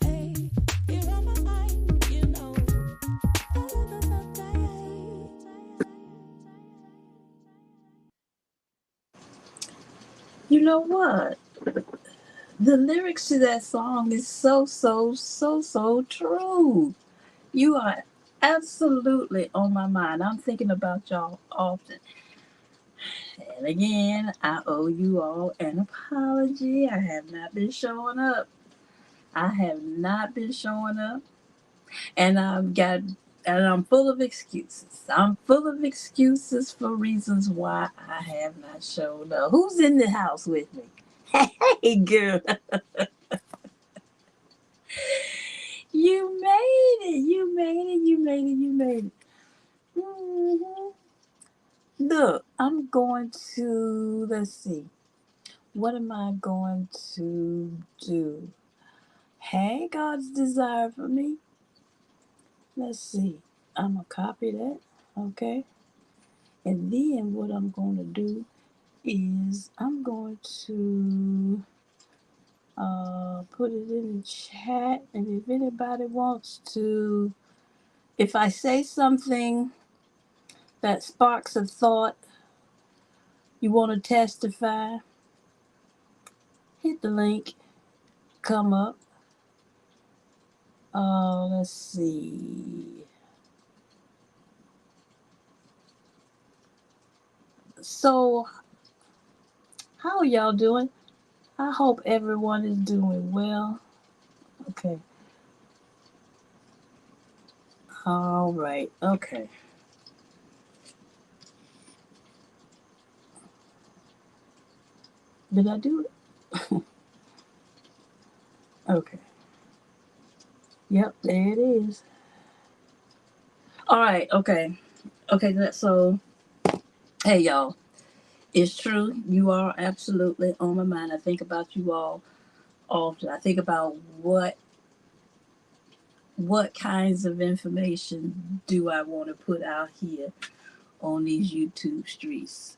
Hey, you're on my mind, you know. You know what? The lyrics to that song is so true. You are absolutely on my mind. I'm thinking about y'all often. And again, I owe you all an apology. I have not been showing up. I have not been showing up. And I'm full of excuses. I'm full of excuses for reasons why I have not shown up. Who's in the house with me? Hey, girl. You made it. You made it. You made it. You made it. Mhm. Look, I'm going to, let's see, what am I going to do? Hey, God's desire for me. Let's see. I'm going to copy that. Okay. And then what I'm going to do is I'm going to put it in the chat. And if anybody wants to, if I say something that sparks a thought, you want to testify, hit the link, come up. Let's see. So, how are y'all doing? I hope everyone is doing well. Okay. All right. Okay. Did I do it? Okay. Yep, there it is. All right. Okay. Okay. So, hey, y'all. It's true. You are absolutely on my mind. I think about you all often. I think about what kinds of information do I want to put out here on these YouTube streets?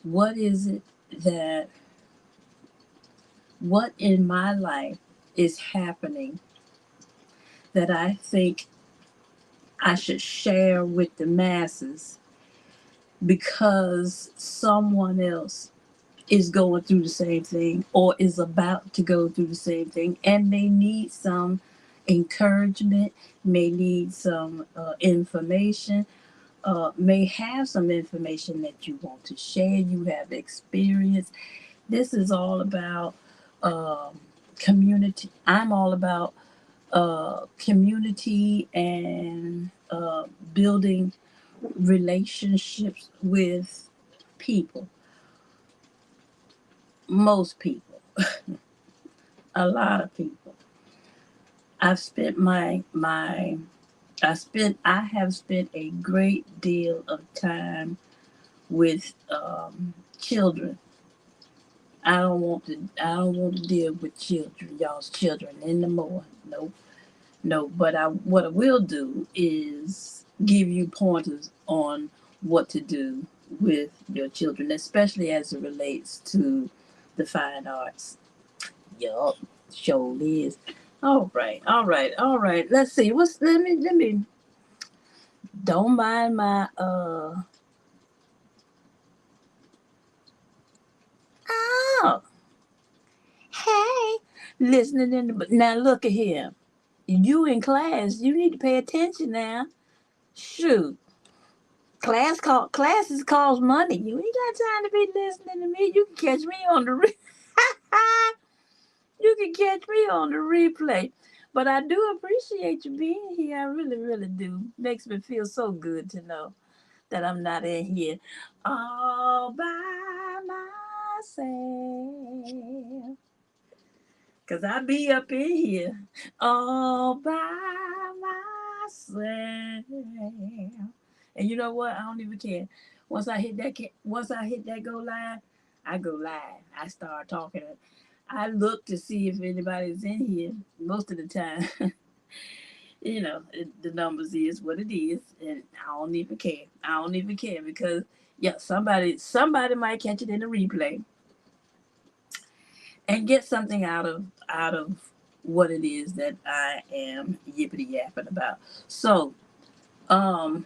What is it that what in my life is happening that I think I should share with the masses because someone else is going through the same thing or is about to go through the same thing and they need some encouragement, may need some information, may have some information that you want to share, you have experience. This is all about community. I'm all about community and building relationships with people, most people, a lot of people. I've spent I have spent a great deal of time with children. I don't want to deal with children, y'all's children anymore. Nope. No, but what I will do is give you pointers on what to do with your children, especially as it relates to the fine arts. Yup, sure is. All right. Let's see. Let me don't mind my oh hey listening in the now look at here. You in class, you need to pay attention now. Shoot. Classes cost money. You ain't got time to be listening to me. You can catch me on the you can catch me on the replay. But I do appreciate you being here. I really, really do. Makes me feel so good to know that I'm not in here all by myself. Cause I be up in here all by myself. And you know what? I don't even care. Once I hit that go live, I go live. I start talking. I look to see if anybody's in here. Most of the time, the numbers is what it is, and I don't even care. I don't even care because yeah, somebody might catch it in the replay. and get something out of what it is that I am yippity yapping about. So, um,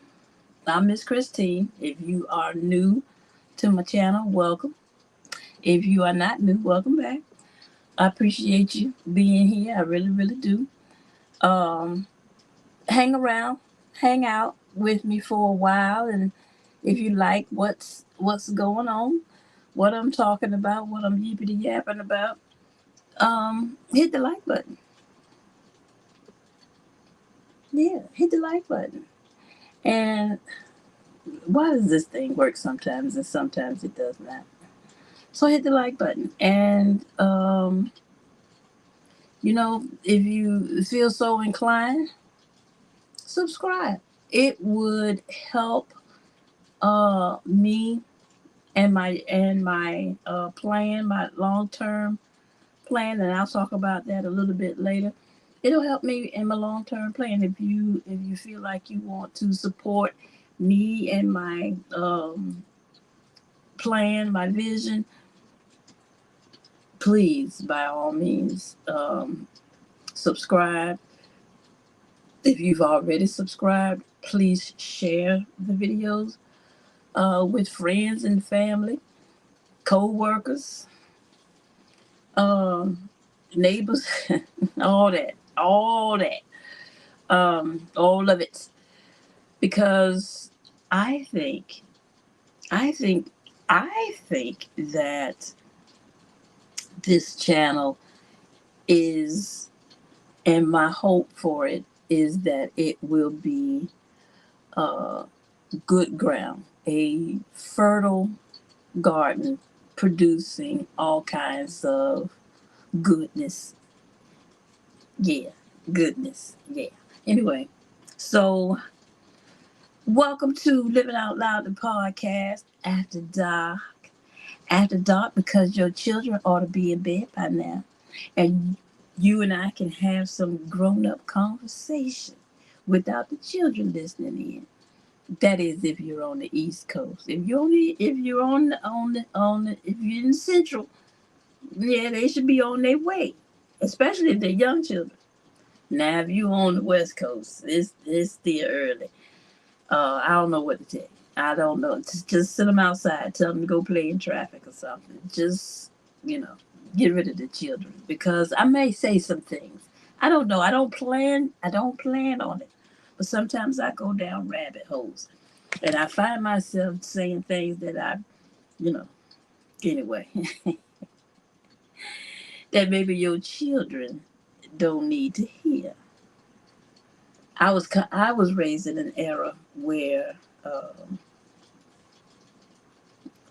I'm Miss Christine. If you are new to my channel, welcome. If you are not new, welcome back. I appreciate you being here. I really, really do. Um, Hang around, hang out with me for a while, and if you like what's going on, what I'm talking about, what I'm yippity yapping about, hit the like button. Yeah, hit the like button. And why does this thing work sometimes and sometimes it does not? So hit the like button. And if you feel so inclined, subscribe. It would help me and my plan, my long term plan, and I'll talk about that a little bit later. It'll help me in my long term plan if you feel like you want to support me and my plan, my vision. Please, by all means, subscribe. If you've already subscribed, please share the videos with friends and family, co-workers, um, neighbors, all of it. Because I think, I think, I think that this channel is, and my hope for it is that it will be uh, good ground, a fertile garden producing all kinds of goodness. Yeah, goodness. Yeah. Anyway, so welcome to Living Out Loud, the podcast after dark. After dark, because your children ought to be in bed by now. And you and I can have some grown up conversation without the children listening in. That is if you're on the East Coast. If you're in Central, yeah, they should be on their way, especially if they're young children. Now, if you on the West Coast, it's still early. I don't know what to tell you. I don't know. Just sit them outside. Tell them to go play in traffic or something. Just you know, get rid of the children because I may say some things. I don't know. I don't plan. I don't plan on it. But sometimes I go down rabbit holes, and I find myself saying things that you know, anyway, that maybe your children don't need to hear. I was raised in an era where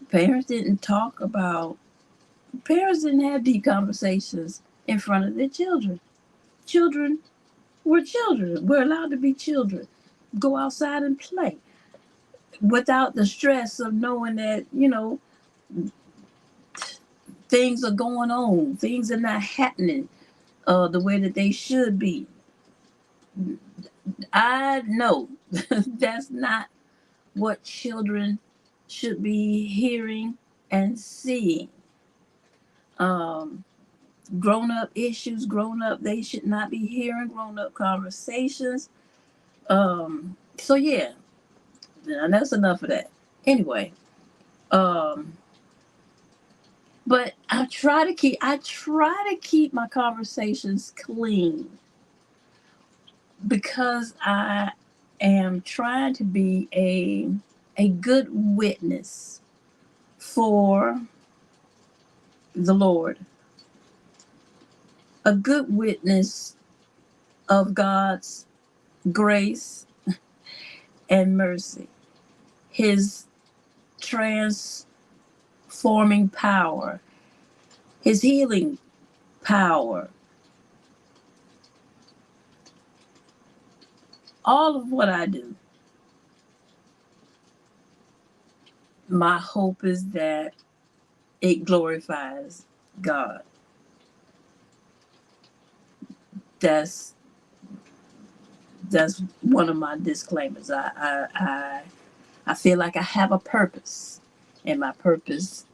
parents didn't talk about parents didn't have deep conversations in front of their children. Children were children. We're allowed to be children. Go outside and play without the stress of knowing that things are going on. Things are not happening the way that they should be. I know that's not what children should be hearing and seeing. Um, Grown up issues, they should not be hearing grown up conversations. So yeah, and that's enough of that. Anyway, um, but I try to keep my conversations clean because I am trying to be a good witness for the Lord, a good witness of God's grace and mercy, His transforming power, His healing power. All of what I do, my hope is that it glorifies God. That's one of my disclaimers. I feel like I have a purpose, and my purpose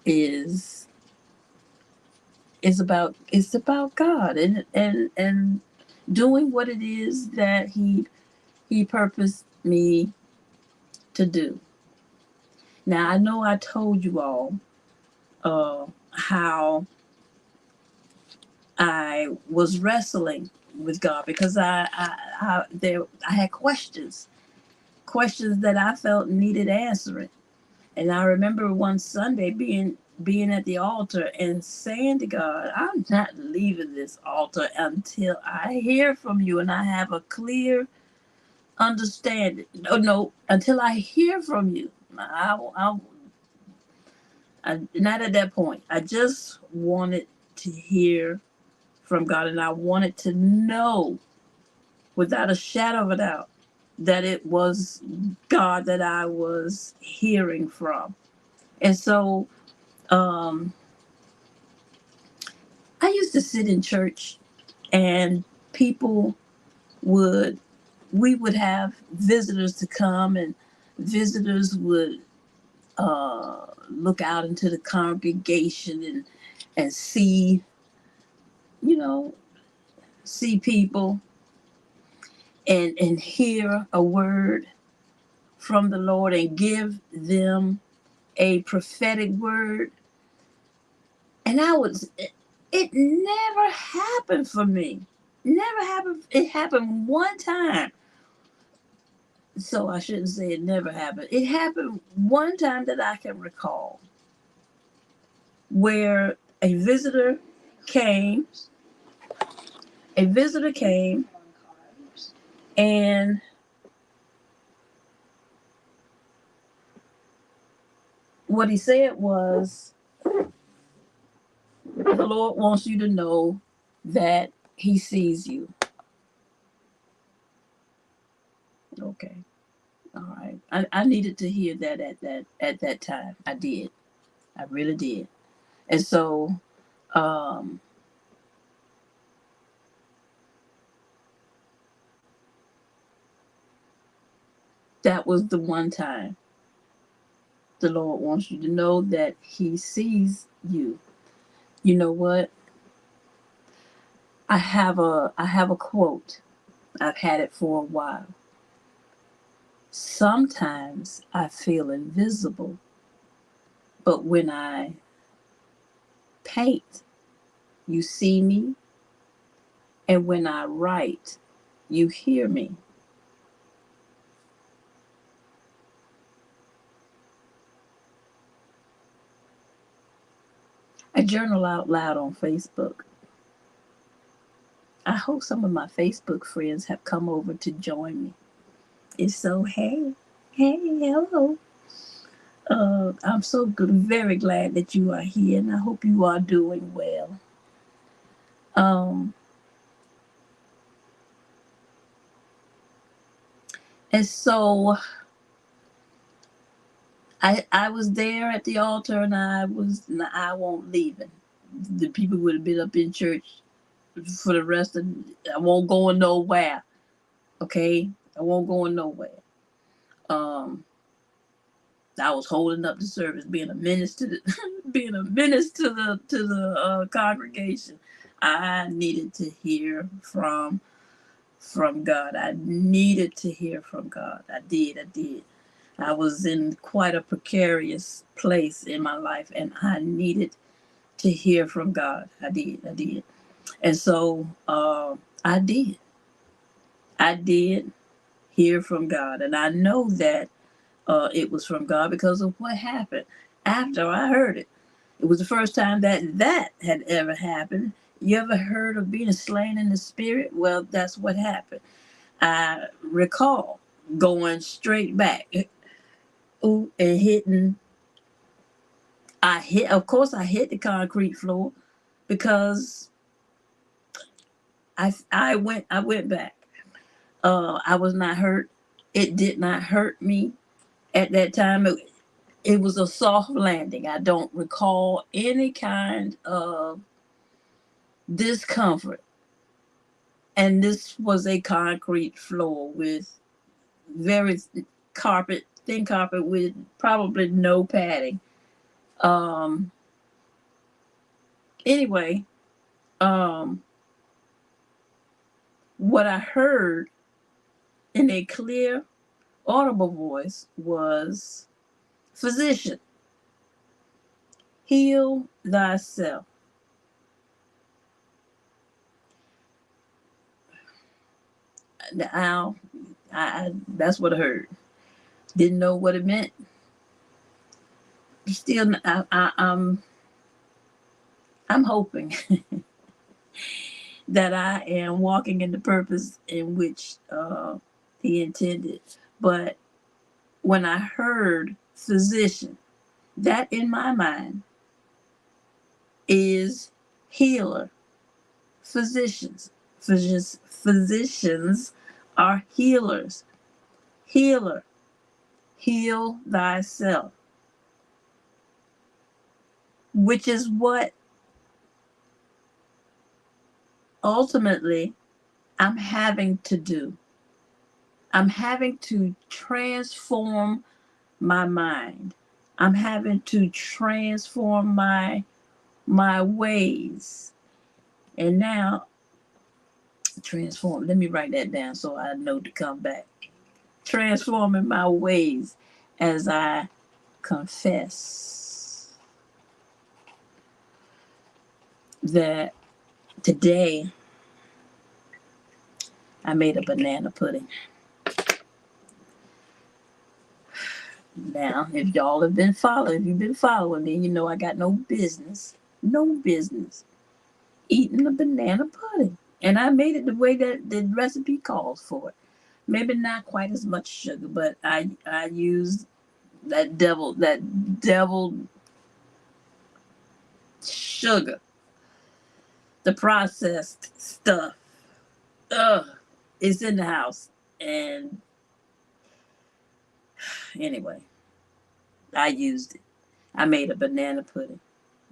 is it's about God and doing what it is that he purposed me to do. Now I know I told you all how I was wrestling with God because I had questions that I felt needed answering. And I remember one Sunday being at the altar and saying to God, I'm not leaving this altar until I hear from you and I have a clear understanding. No, until I hear from you. Not at that point. I just wanted to hear from God, and I wanted to know without a shadow of a doubt that it was God that I was hearing from. And so um, I used to sit in church, and people would, we would have visitors to come, and visitors would look out into the congregation and see, you know, see people and hear a word from the Lord and give them a prophetic word. And it never happened for me. Never happened. It happened one time. So I shouldn't say it never happened. It happened one time that I can recall where came, a visitor came, and what he said was, the Lord wants you to know that he sees you. Okay. All right. I needed to hear that at that time. I did. I really did. And so um that was the one time the Lord wants you to know that he sees you. You know what? I have a quote. I've had it for a while. Sometimes I feel invisible, but when I paint, you see me, and when I write, you hear me. I journal out loud on Facebook. I hope some of my Facebook friends have come over to join me. If so, hey, hello. I'm so good, very glad that you are here, and I hope you are doing well. Um, and so I was there at the altar, and I won't leaving. The people would have been up in church for the rest of. I won't going nowhere. Okay, I won't going nowhere. Um, I was holding up the service, being a menace to the, being a menace to the congregation. I needed to hear from God. I needed to hear from God. I did. I did. I was in quite a precarious place in my life, and I needed to hear from God. I did. I did. And so I did. I did hear from God, and I know that it was from God because of what happened after I heard it. It was the first time that had ever happened. You ever heard of being slain in the spirit? Well, that's what happened. I recall going straight back, ooh, and hitting. Of course, I hit the concrete floor because I went back. I was not hurt. It did not hurt me at that time. It was a soft landing. I don't recall any kind of discomfort. And this was a concrete floor with very thin carpet with probably no padding. Um, anyway, um, what I heard in a clear, audible voice was, "Physician, heal thyself." Now, that's what I heard. Didn't know what it meant. Still, I'm hoping that I am walking in the purpose in which He intended. But when I heard physician, that in my mind is healer. Physicians, physicians are healers. Healer, heal thyself, which is what ultimately I'm having to do. I'm having to transform my mind. I'm having to transform my ways. And now transform. Let me write that down so I know to come back. Transforming my ways as I confess that today I made a banana pudding. Now, if y'all have been following, if you've been following me, you know I got no business eating a banana pudding. And I made it the way that the recipe calls for it. Maybe not quite as much sugar, but I used that devil sugar, the processed stuff. Ugh, it's in the house. And anyway, I used it. I made a banana pudding.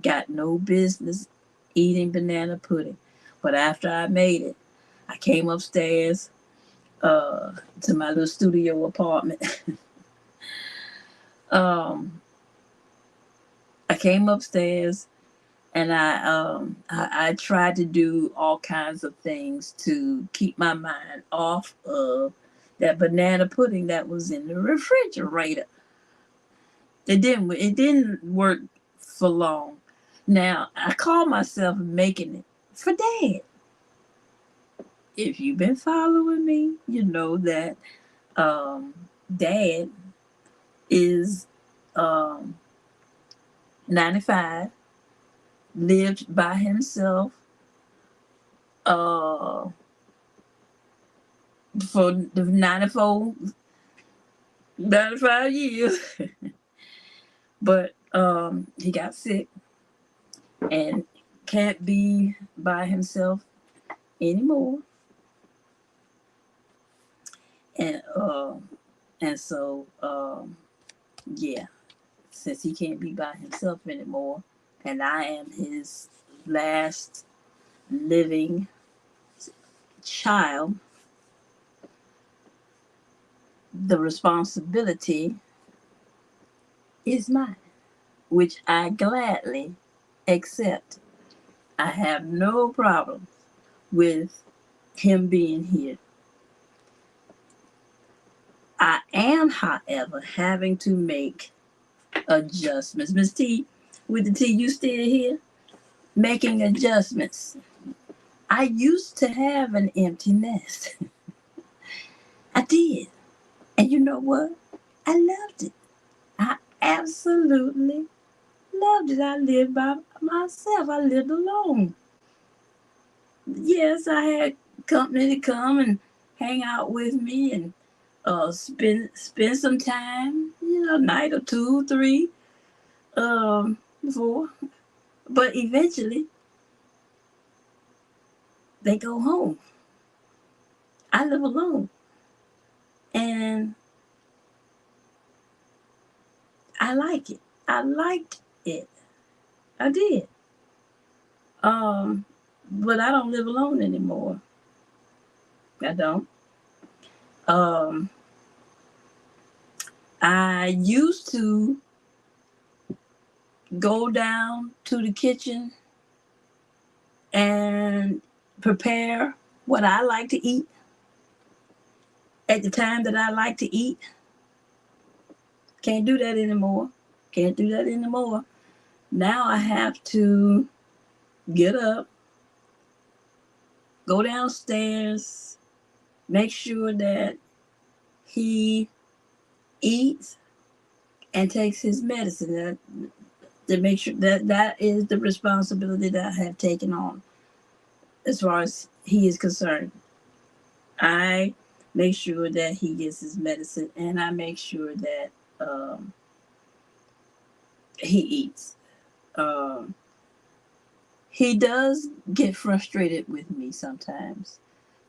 Got no business eating banana pudding. But after I made it, I came upstairs to my little studio apartment. I came upstairs and I tried to do all kinds of things to keep my mind off of that banana pudding that was in the refrigerator. It didn't work for long. Now I call myself making it for Dad. If you've been following me, you know that um, Dad is um, 95, lived by himself uh, for the 95 years. But he got sick and can't be by himself anymore. And so yeah, since he can't be by himself anymore, and I am his last living child, the responsibility is mine, which I gladly accept. I have no problem with him being here. I am, however, having to make adjustments. Miss T, with the T, you still here? Making adjustments. I used to have an empty nest. I did. And you know what? I loved it. I absolutely loved it. I lived by myself. I lived alone. Yes, I had company to come and hang out with me and spend some time, a night or two, three, four. But eventually they go home. I live alone. And I like it. I liked it. I did. But I don't live alone anymore. I don't. Um, I used to go down to the kitchen and prepare what I like to eat at the time that I like to eat. Can't do that anymore. Can't do that anymore. Now I have to get up, go downstairs, make sure that he eats and takes his medicine. To make sure that is the responsibility that I have taken on as far as he is concerned. I make sure that he gets his medicine, and I make sure that um, he eats. Um, he does get frustrated with me sometimes.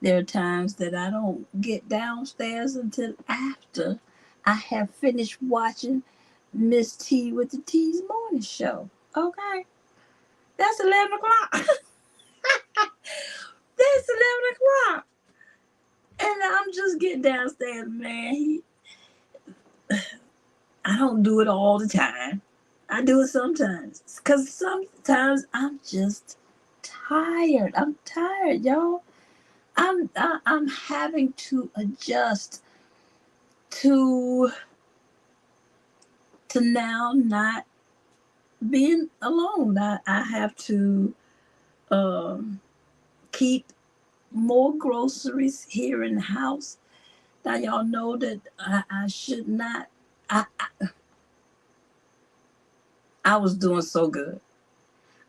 There are times that I don't get downstairs until after I have finished watching Miss T with the T's morning show. Okay, that's 11 o'clock. That's 11 o'clock, and I'm just getting downstairs, man. I don't do it all the time. I do it sometimes, cause sometimes I'm just tired. I'm tired, y'all. I'm having to adjust to now not being alone. I have to um, keep more groceries here in the house. Now y'all know that I should not. I was doing so good.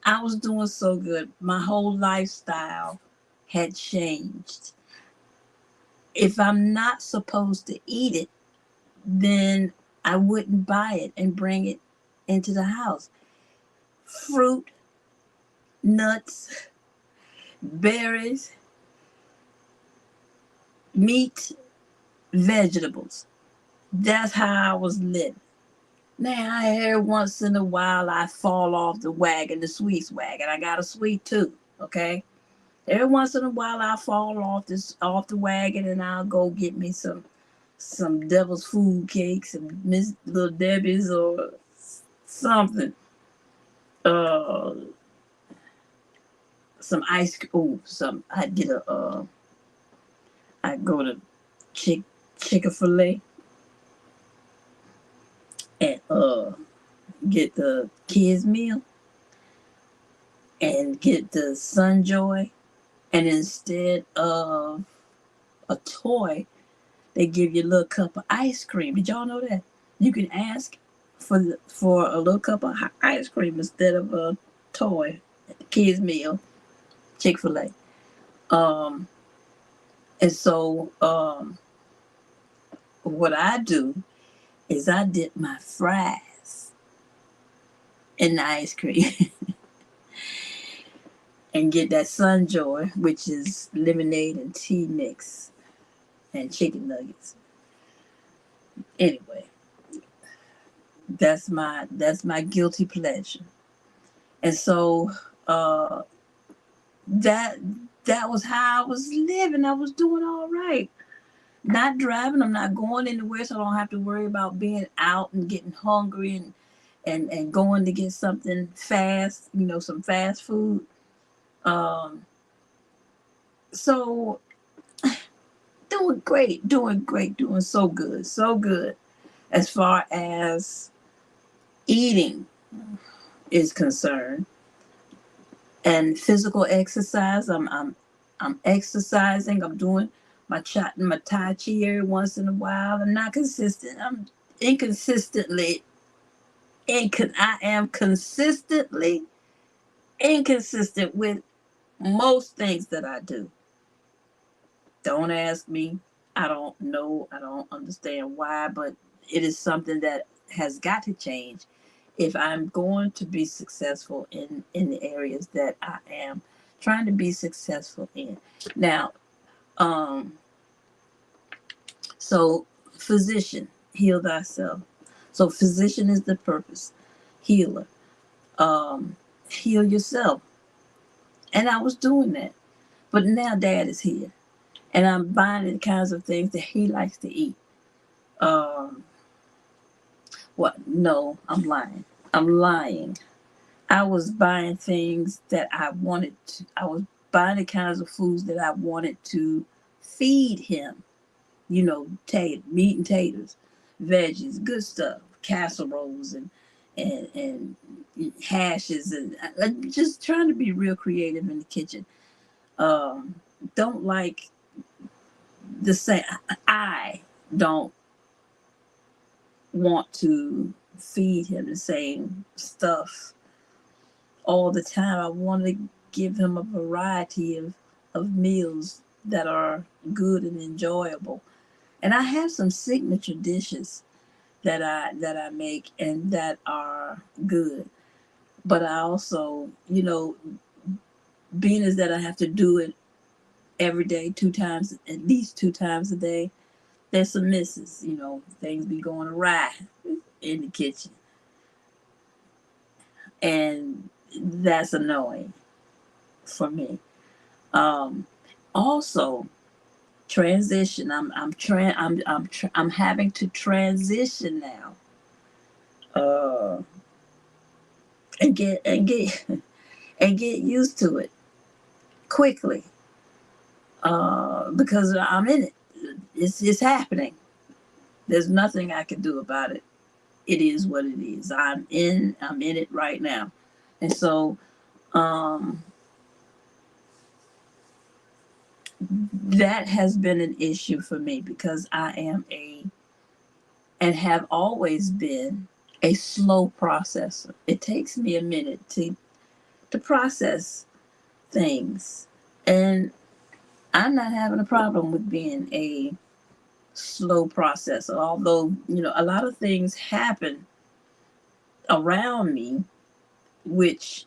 I was doing so good. My whole lifestyle had changed. If I'm not supposed to eat it, then I wouldn't buy it and bring it into the house. Fruit, nuts, berries, meat, vegetables. That's how I was living. Now, every once in a while, I fall off the wagon, the sweets wagon. I got a sweet tooth, okay? Every once in a while, I fall off the wagon, and I'll go get me some Devil's Food Cakes, some Miss Little Debbie's, or something. Uh, some ice cream. Oh, some. I'd get a. I'd go to Chick-fil-A and get the kids meal and get the Sunjoy, and instead of a toy, they give you a little cup of ice cream. Did y'all know that? You can ask for a little cup of ice cream instead of a toy at the kids meal, Chick-fil-A. And so what I do is I dip my fries in the ice cream and get that Sunjoy, which is lemonade and tea mix and chicken nuggets. Anyway, that's my guilty pleasure. And so that was how I was living. I was doing all right. Not driving, I'm not going anywhere, so I don't have to worry about being out and getting hungry and going to get something fast, some fast food. So doing great, doing so good as far as eating is concerned. And physical exercise, I'm exercising, I'm doing my Tai Chi every once in a while. I'm not consistent. I'm inconsistently I am consistently inconsistent with most things that I do. Don't ask me. I don't know. I don't understand why, but it is something that has got to change if I'm going to be successful in the areas that I am trying to be successful in. Now, so physician, heal thyself. So physician is the purpose. Healer. Heal yourself. And I was doing that. But now dad is here. And I'm buying the kinds of things that he likes to eat. What? No, I'm lying. I was buying things that I wanted to, I was buying the kinds of foods that I wanted to feed him. You know, meat and taters, veggies, good stuff, casseroles and hashes and just trying to be real creative in the kitchen. Um, don't like the same. I don't want to feed him the same stuff all the time. I want to give him a variety of meals that are good and enjoyable. And I have some signature dishes that I make and that are good. But I also, being as that I have to do it every day, two times, at least two times a day, there's some misses. Things be going awry in the kitchen, and that's annoying for me. Um, Also, transition. I'm having to transition now. Uh, and get and get used to it quickly. Because I'm in it. It's happening. There's nothing I can do about it. It is what it is. I'm in it right now. And so um that has been an issue for me because I am and have always been a slow processor. It takes me a minute to process things. And I'm not having a problem with being a slow processor, although, a lot of things happen around me, which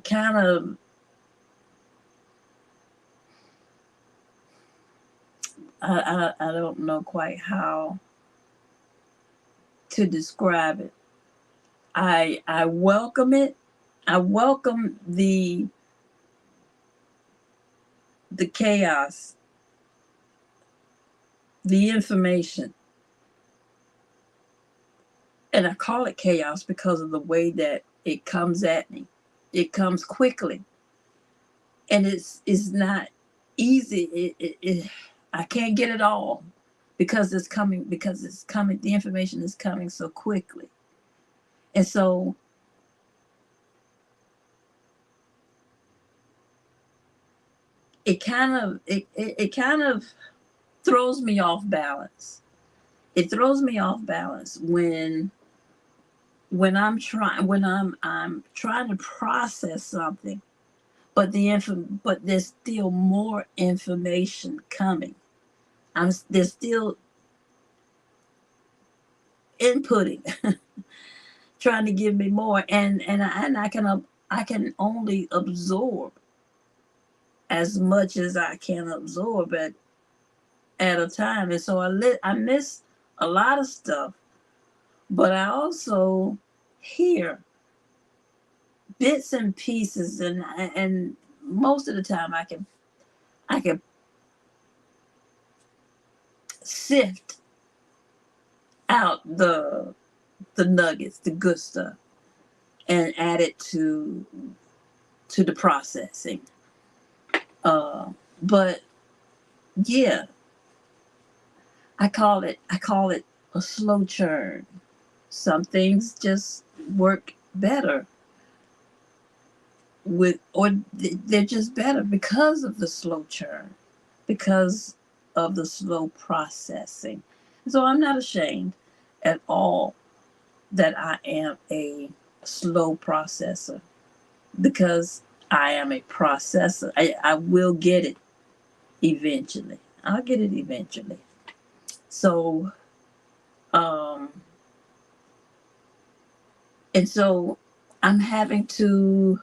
kind of, I don't know quite how to describe it. I welcome it. I welcome the chaos, the information, and I call it chaos because of the way that it comes at me. It comes quickly, and it's not easy. I can't get it all because it's coming. The information is coming so quickly, and so it kind of throws me off balance. It throws me off balance when I'm trying to process something, but there's still more information coming. There's still inputting, trying to give me more, and I can only absorb as much as I can absorb at a time, and so I miss a lot of stuff, but I also hear bits and pieces, and most of the time I can sift out the nuggets, the good stuff, and add it to the processing. But yeah, I call it a slow churn. Some things just work better or they're just better because of the slow churn, because of the slow processing. So I'm not ashamed at all that I am a slow processor, because I am a processor. I will get it eventually. I'll get it eventually. So, um, and so I'm having to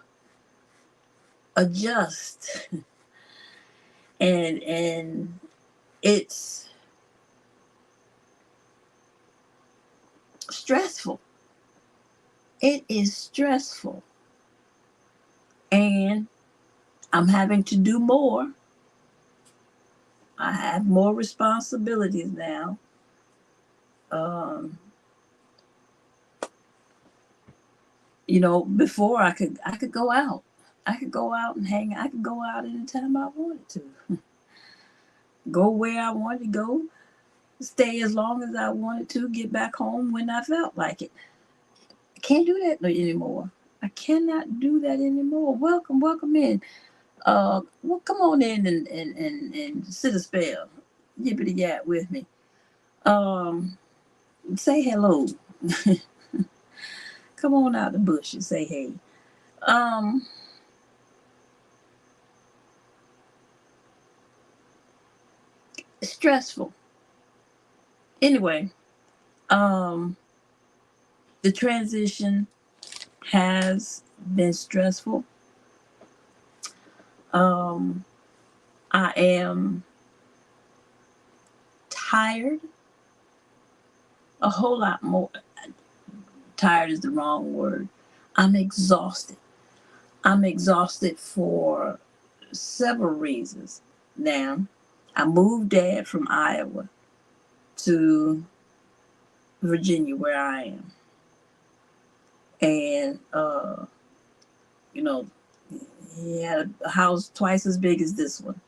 adjust, and it's stressful. It is stressful, and I'm having to do more. I have more responsibilities now. Um, Before I could go out. I could go out and hang. I could go out anytime I wanted to. Go where I wanted to go. Stay as long as I wanted to. Get back home when I felt like it. I can't do that anymore. I cannot do that anymore. Welcome, welcome in. Well, come on in and sit a spell. Yippity yap with me. Um, say hello. Come on out the bush and say hey. Um, Stressful. Anyway, um, the transition has been stressful. Um, I am tired. A whole lot more. Tired is the wrong word. I'm exhausted. I'm exhausted for several reasons. Now, I moved dad from Iowa to Virginia, where I am. And, you know, he had a house twice as big as this one.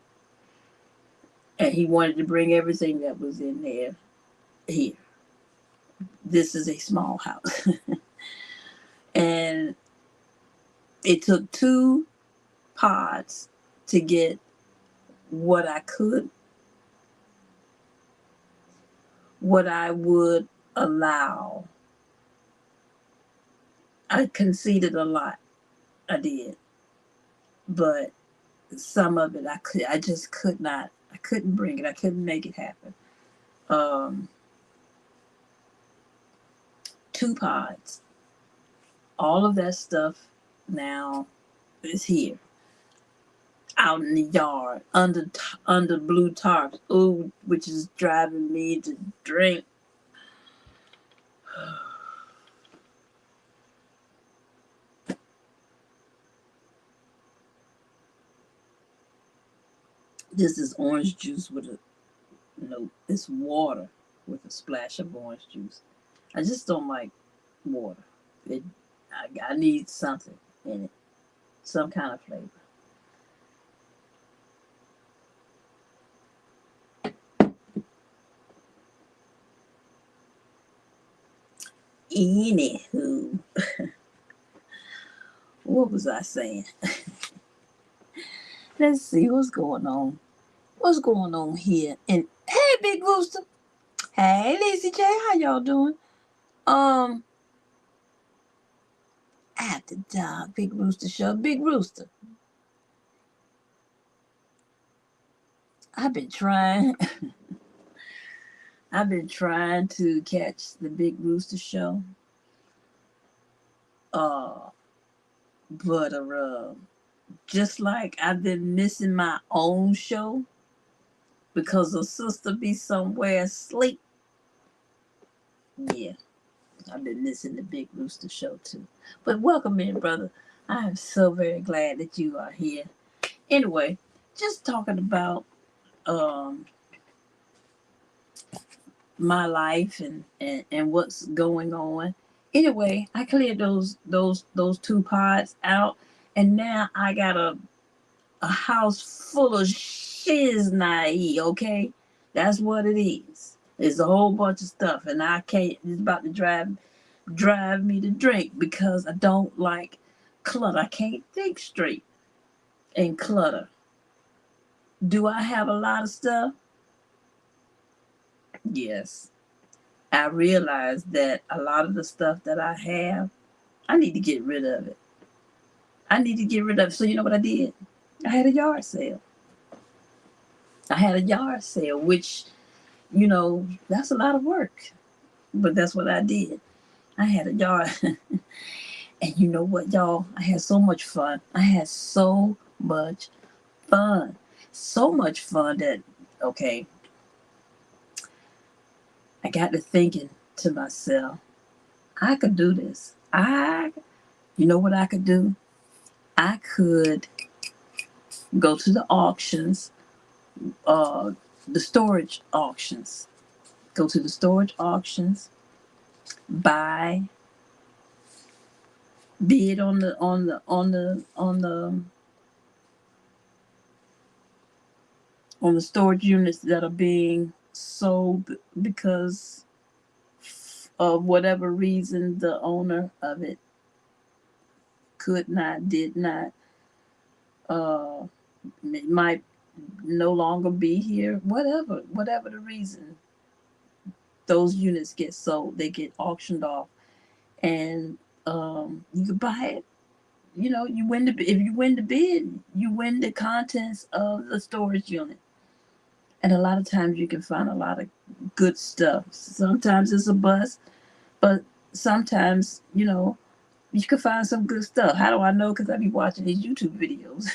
And he wanted to bring everything that was in there here. This is a small house. And it took 2 pods to get what I could, what I would allow. I conceded a lot. I did. But some of it I just could not. I couldn't bring it. I couldn't make it happen. Um 2 pods. All of that stuff now is here. Out in the yard, under blue tarps. Ooh, which is driving me to drink. This is orange juice with it's water with a splash of orange juice. I just don't like water. It, I need something in it, some kind of flavor. Anywho, what was I saying? Let's see what's going on. What's going on here? And hey, Big Rooster. Hey, Lacey J. How y'all doing? Um, at the dog, Big Rooster Show. Big Rooster. I've been trying. I've been trying to catch the Big Rooster Show. Uh, but just like I've been missing my own show because a sister be somewhere asleep. Yeah, I've been missing the Big Rooster Show too. But welcome in, brother. I am so very glad that you are here. Anyway, just talking about um my life and what's going on. Anyway, I cleared those 2 pods out, and now I got a house full of shiznai. Okay, that's what it is. It's a whole bunch of stuff, and I can't. It's about to drive me to drink because I don't like clutter. I can't think straight in clutter. Do I have a lot of stuff? Yes. I realized that a lot of the stuff that I have, I need to get rid of it. I need to get rid of it. So you know what I did? I had a yard sale. I had a yard sale, which, that's a lot of work. But that's what I did. I had a yard. And you know what, y'all? I had so much fun. I had so much fun. So much fun that, okay, I got to thinking to myself, I could do this. You know what I could do? I could go to the auctions, the storage auctions. Go to the storage auctions, buy be it on the storage units that are being sold because of whatever reason the owner of it could not, did not, uh, it might no longer be here, whatever the reason, those units get sold, they get auctioned off, and you could buy it. You know, you win the if you win the bid, you win the contents of the storage unit. And a lot of times you can find a lot of good stuff. Sometimes it's a bust, but sometimes, you can find some good stuff. How do I know? Because I be watching these YouTube videos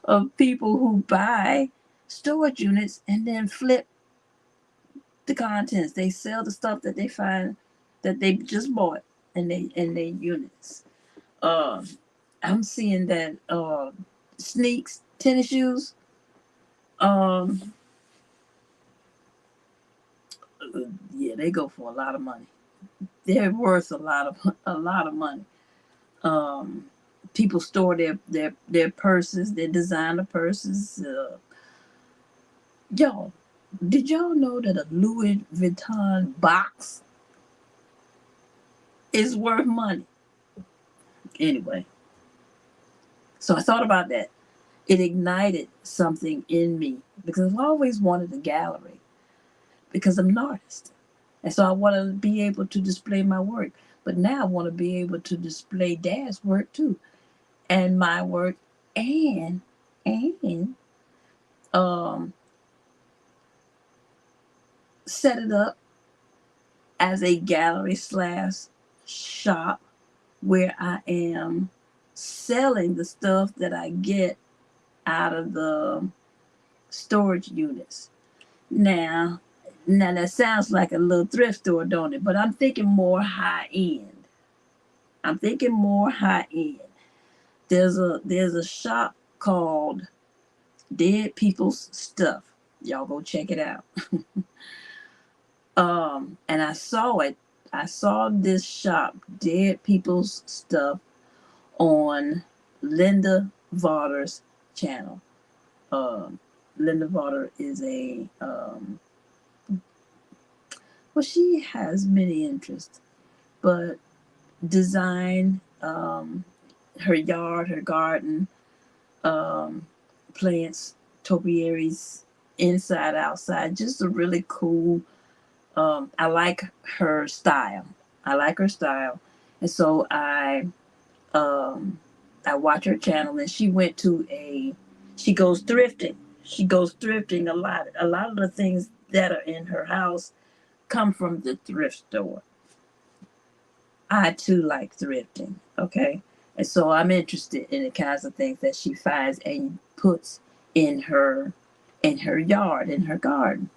of people who buy storage units and then flip the contents. They sell the stuff that they find that they just bought in they units. Um, I'm seeing that sneaks, tennis shoes, um, yeah, they go for a lot of money. They're worth a lot of money. Um, People store their purses, their designer purses. Y'all, did y'all know that a Louis Vuitton box is worth money? Anyway, so I thought about that. It ignited something in me because I've always wanted a gallery because I'm an artist. And so I want to be able to display my work. But now I want to be able to display Dad's work too, and my work, and um, set it up as a gallery slash shop where I am selling the stuff that I get out of the storage units. Now, now that sounds like a little thrift store, don't it? But I'm thinking more high end. I'm thinking more high end. There's a shop called Dead People's Stuff. Y'all go check it out. And I saw it. I saw this shop, Dead People's Stuff, on Linda Varder's channel. Um, Linda Varder is well, she has many interests, but design, her yard, her garden, um, plants, topiaries, inside, outside, just a really cool. I like her style. I like her style, and so um, I watch her channel, and she goes thrifting. She goes thrifting a lot. A lot of the things that are in her house come from the thrift store. I too like thrifting. Okay. And so I'm interested in the kinds of things that she finds and puts in her yard, in her garden.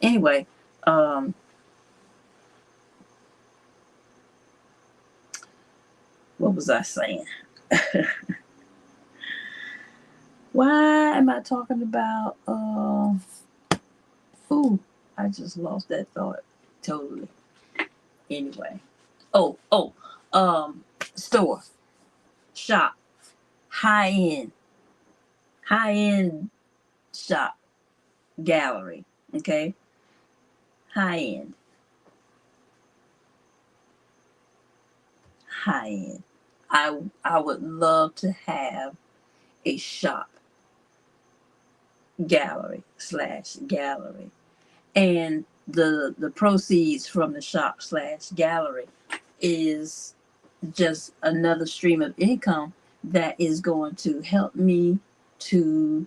Anyway, um, what was I saying? Why am I talking about ooh, I just lost that thought totally. Anyway. Oh, store, shop, high end, high end shop, gallery. Okay, high end, high end. I would love to have a shop, gallery slash gallery, and the proceeds from the shop slash gallery is just another stream of income that is going to help me to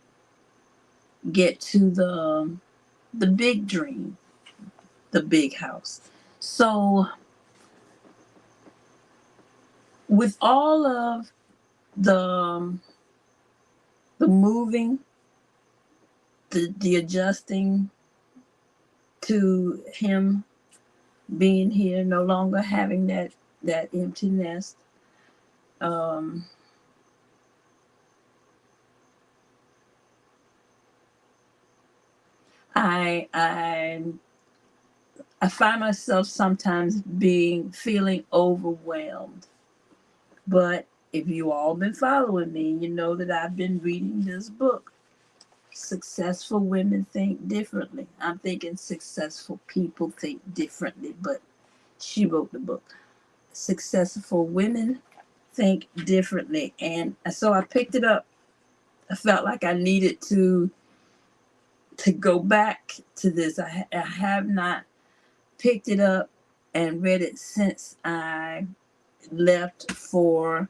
get to the big dream, the big house. So with all of the the moving, the adjusting to him being here, no longer having that empty nest, um, I I I find myself sometimes feeling overwhelmed. But if you all been following me, you know that I've been reading this book. Successful women think differently. I'm thinking successful people think differently, but she wrote the book. Successful women think differently. And so I picked it up. I felt like I needed to go back to this. I have not picked it up and read it since I left for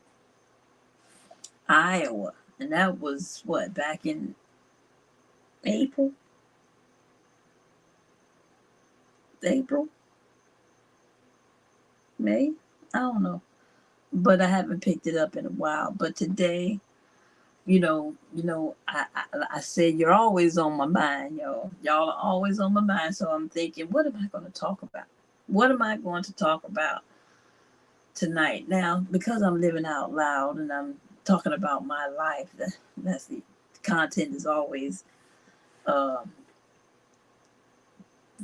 Iowa. And that was what, back in April? April? May? I don't know. But I haven't picked it up in a while. But today, I said you're always on my mind, y'all. Y'all are always on my mind. So I'm thinking, what am I going to talk about? What am I going to talk about tonight? Now, because I'm living out loud and I'm talking about my life, that's the content is always um,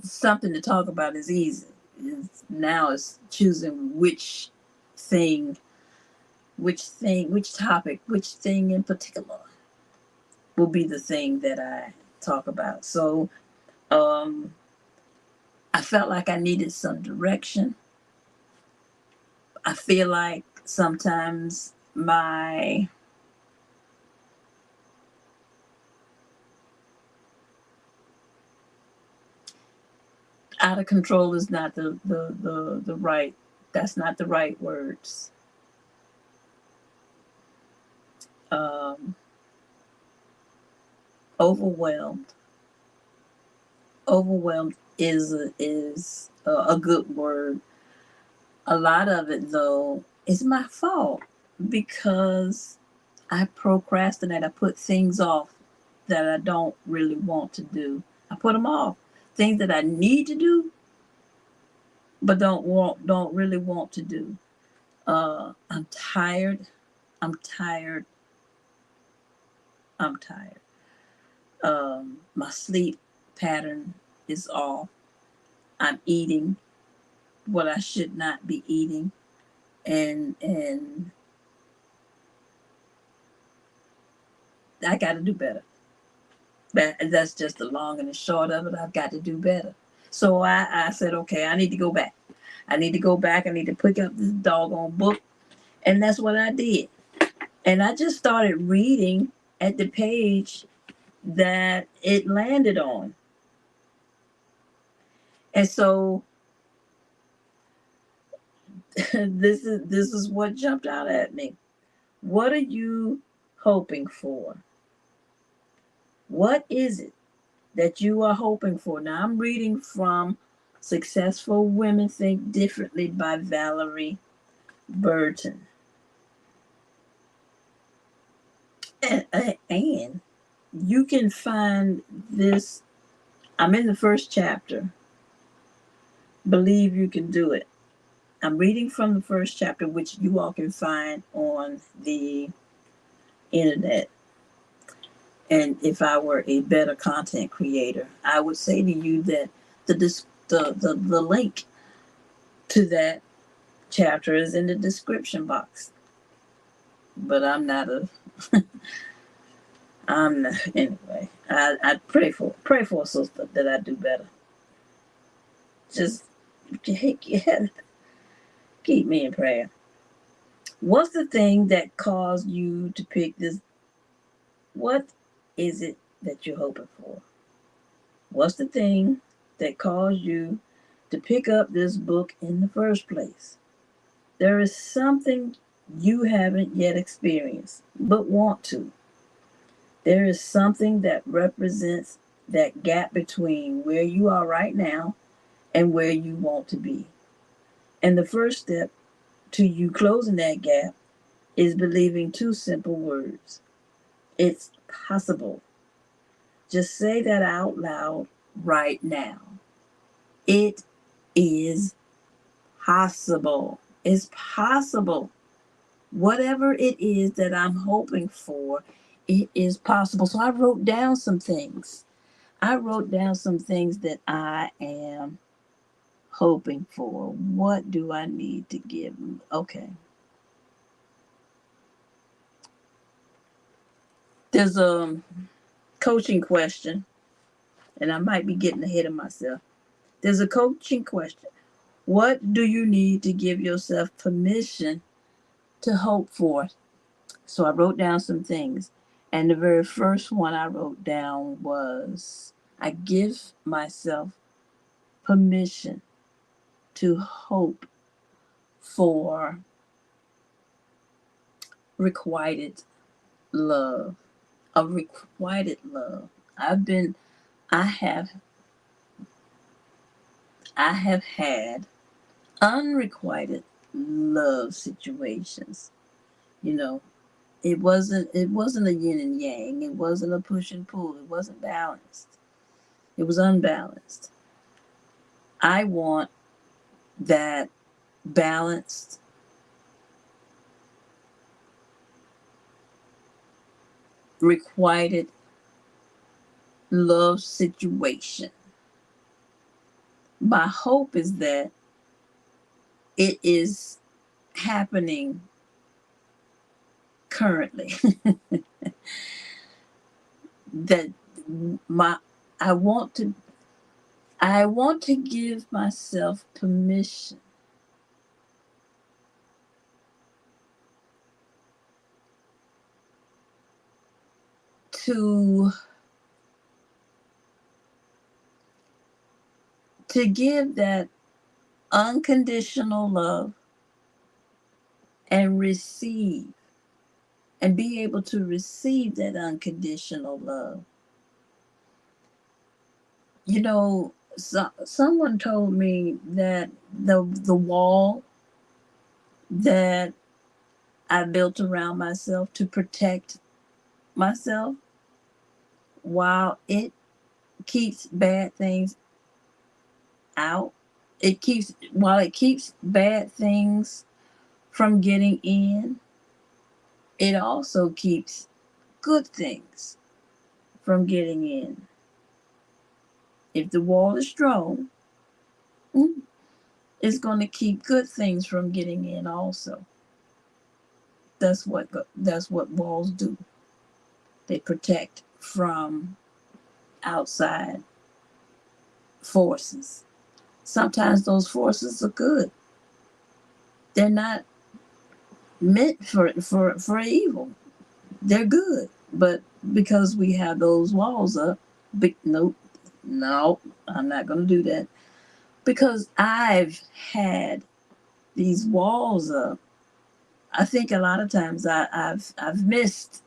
something to talk about is easy. Now it's choosing thing, which topic, which thing in particular will be the thing that I talk about. So um, I felt like I needed some direction. I feel like sometimes my out of control is not the right, that's not the right words. Um, overwhelmed. Overwhelmed is a good word. A lot of it though is my fault because I procrastinate. I put things off that I don't really want to do. I put them off. Things that I need to do, but don't really want to do. I'm tired. I'm tired. I'm tired. My sleep pattern is off. I'm eating what I should not be eating, and I got to do better. That's just the long and the short of it. I've got to do better. So I said, okay, I need to go back. I need to go back. I need to pick up this doggone book. And that's what I did. And I just started reading at the page that it landed on. And so this is what jumped out at me. What are you hoping for? What is it that you are hoping for? Now I'm reading from Successful Women Think Differently by Valerie Burton. And you can find this. I'm in the first chapter. Believe you can do it. I'm reading from the first chapter, which you all can find on the internet. And if I were a better content creator, I would say to you that the link to that chapter is in the description box. But I'm not a I'm not anyway. I pray for a sister that I do better. Just yeah, keep me in prayer. What's the thing that caused you to pick this? What is it that you're hoping for? What's the thing that caused you to pick up this book in the first place? There is something you haven't yet experienced, but want to. There is something that represents that gap between where you are right now and where you want to be. And the first step to you closing that gap is believing two simple words. It's possible. Just say that out loud right now. It is possible. It's possible. Whatever it is that I'm hoping for, it is possible. So I wrote down some things. I wrote down some things that I am hoping for. What do I need to give? Okay. There's a coaching question, and I might be getting ahead of myself. There's a coaching question. What do you need to give yourself permission to hope for? So I wrote down some things. And the very first one I wrote down was I give myself permission to hope for requited love. A requited love. I've been I have I have had unrequited love situations. You know, it wasn't a yin and yang. It wasn't a push and pull. It wasn't balanced. It was unbalanced. I want that balanced, requited love situation. My hope is that it is happening currently. that my I want to I want to give myself permission to give that unconditional love and receive and be able to receive that unconditional love. You know, someone told me that the wall that I built around myself to protect myself, while it keeps bad things out, it keeps bad things from getting in, it also keeps good things from getting in. If the wall is strong, it's going to keep good things from getting in also. That's what walls do. They protect from outside forces. Sometimes those forces are good. They're not meant for evil. They're good. But because we have those walls up, nope, no, I'm not going to do that. Because I've had these walls up. I think a lot of times I've missed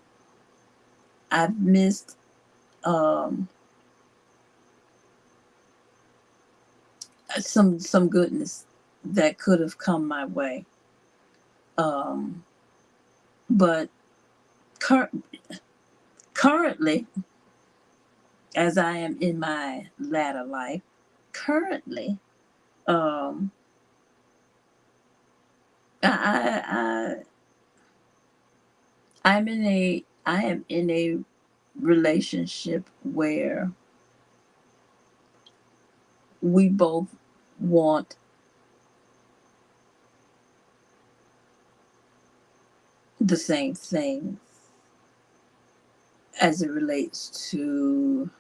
um, some goodness that could have come my way. Um, but cur- currently, as I am in my latter life, currently, um, I I am in a relationship where we both want the same thing as it relates to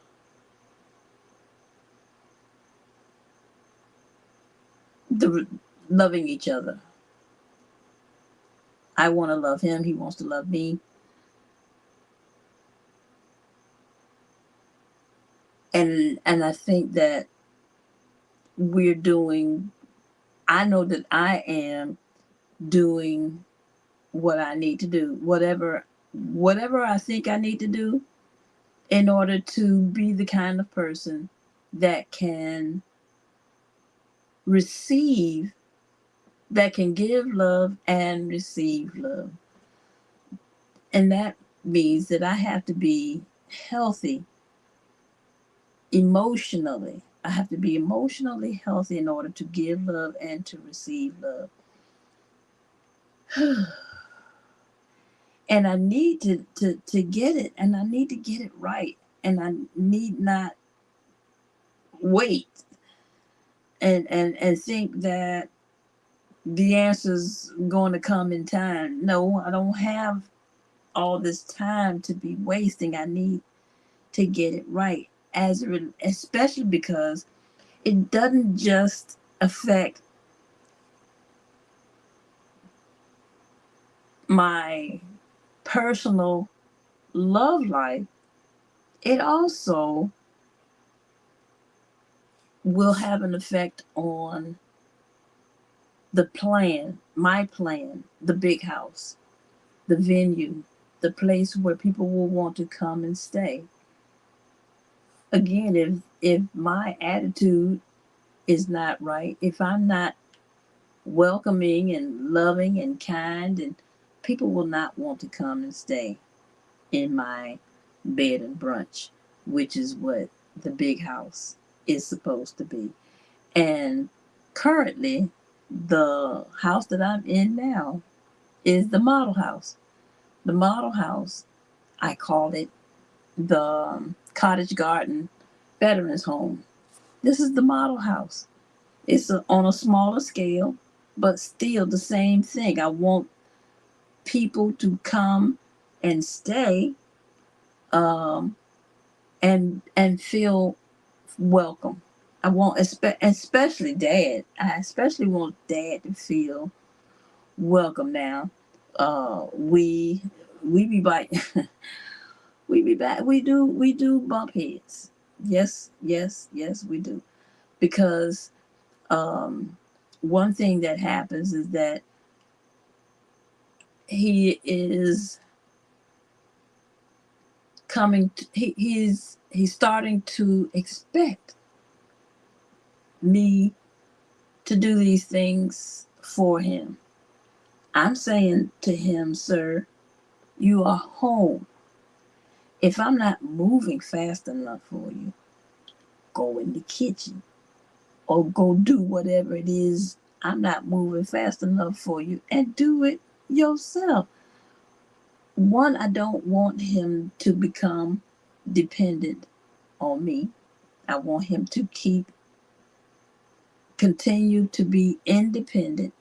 the loving each other. I want to love him. He wants to love me. And I think that we're doing. I know that I am doing what I need to do. Whatever I think I need to do in order to be the kind of person that can receive, that can give love and receive love. And that means that I have to be healthy emotionally. I have to be emotionally healthy in order to give love and to receive love. And I need to get it, and I need to get it right. And I need not wait and think that the answer's going to come in time. No, I don't have all this time to be wasting. I need to get it right, especially because it doesn't just affect my personal love life, it also will have an effect on the plan, my plan, the big house, the venue, the place where people will want to come and stay. Again, if my attitude is not right, if I'm not welcoming and loving and kind, and people will not want to come and stay in my bed and brunch, which is what the big house is supposed to be. And currently, the house that I'm in now is the model house. The model house, I call it the Cottage Garden Veterans Home. This is the model house. It's on a smaller scale, but still the same thing. I want people to come and stay, um, and feel welcome. I want, especially dad. I especially want dad to feel welcome. Now, we be back. We be back. We do bump heads. Yes, yes, yes, we do. Because um, one thing that happens is that he is he's starting to expect me to do these things for him. I'm saying to him, sir, you are home. If I'm not moving fast enough for you, go in the kitchen or go do whatever it is I'm not moving fast enough for you, and do it yourself. One, I don't want him to become dependent on me. I want him to continue to be independent.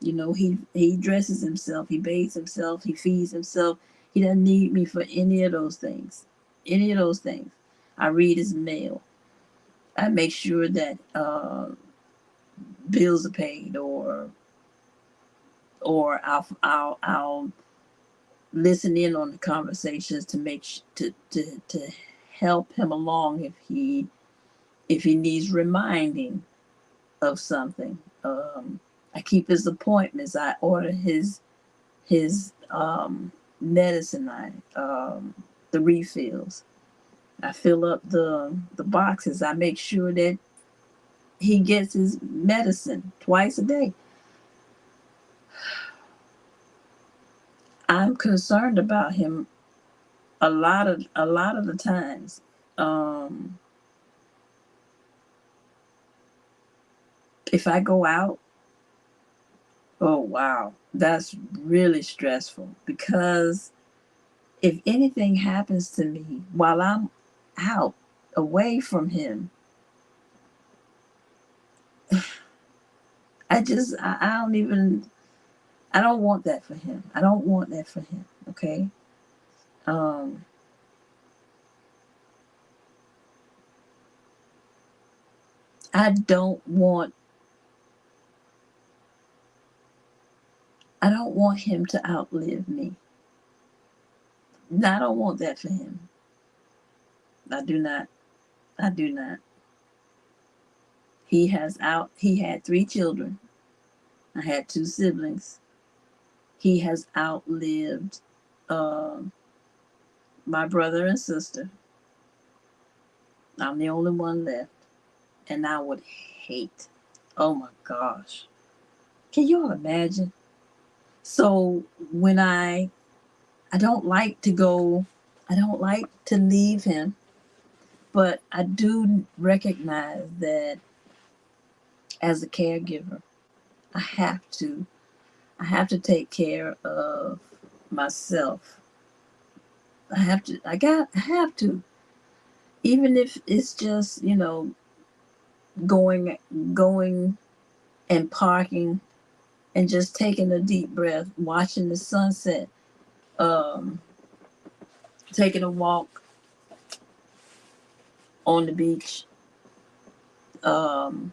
You know, he dresses himself, he bathes himself, he feeds himself. He doesn't need me for any of those things. Any of those things. I read his mail. I make sure that bills are paid, or I'll listen in on the conversations to to help him along if he needs reminding of something. I keep his appointments. I order his medicine. The refills. I fill up the boxes. I make sure that he gets his medicine twice a day. I'm concerned about him a lot of the times. Um, if I go out, oh wow, that's really stressful, because if anything happens to me while I'm out away from him, I don't even, I don't want that for him. I don't want that for him. Okay. Um, I don't want I don't want him to outlive me. No, I don't want that for him. I do not. I do not. He had 3 children. I had 2 siblings. He has outlived um my brother and sister. I'm the only one left. And I would hate. Oh my gosh. Can you all imagine? So when I don't like to go, I don't like to leave him, but I do recognize that as a caregiver, I have to I have to take care of myself. I have to, even if it's just, going going and parking and just taking a deep breath, watching the sunset. Um taking a walk on the beach. Um,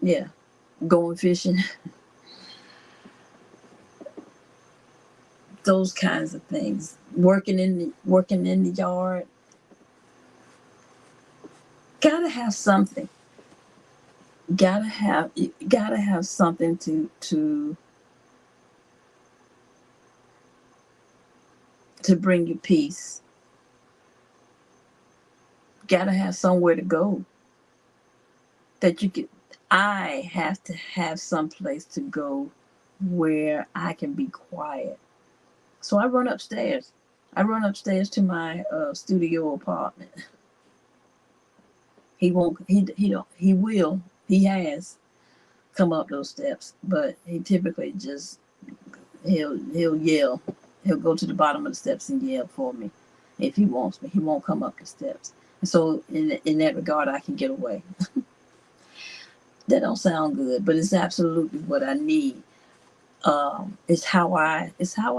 yeah, going fishing, those kinds of things. Working in the yard. Gotta have something. Gotta have something to bring you peace. Gotta have somewhere to go that you can. I have to have some place to go where I can be quiet. So I run upstairs. I run upstairs to my studio apartment. He won't. He don't. He will. He has come up those steps, but he typically just he'll yell. He'll go to the bottom of the steps and yell for me if he wants me. He won't come up the steps. And so in that regard, I can get away. That don't sound good, but it's absolutely what I need. It's how I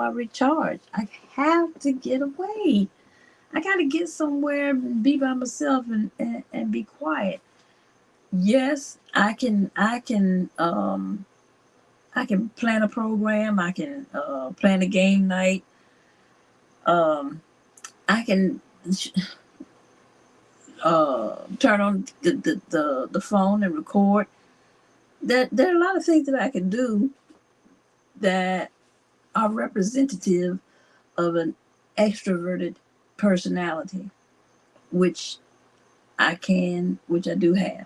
recharge. I have to get away. I got to get somewhere and be by myself and be quiet. Yes, I can plan a program. I can plan a game night. Um, I can turn on the phone and record. There are a lot of things that I can do that are representative of an extroverted personality, which which I do have.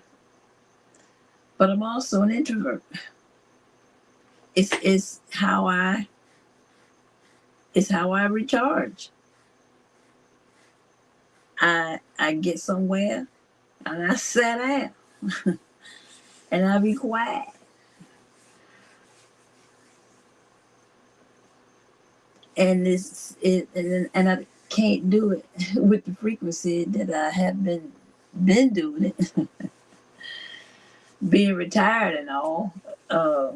But I'm also an introvert. It's how I recharge. I get somewhere and I sit down and I be quiet. And I can't do it with the frequency that I have been doing it, being retired and all, uh,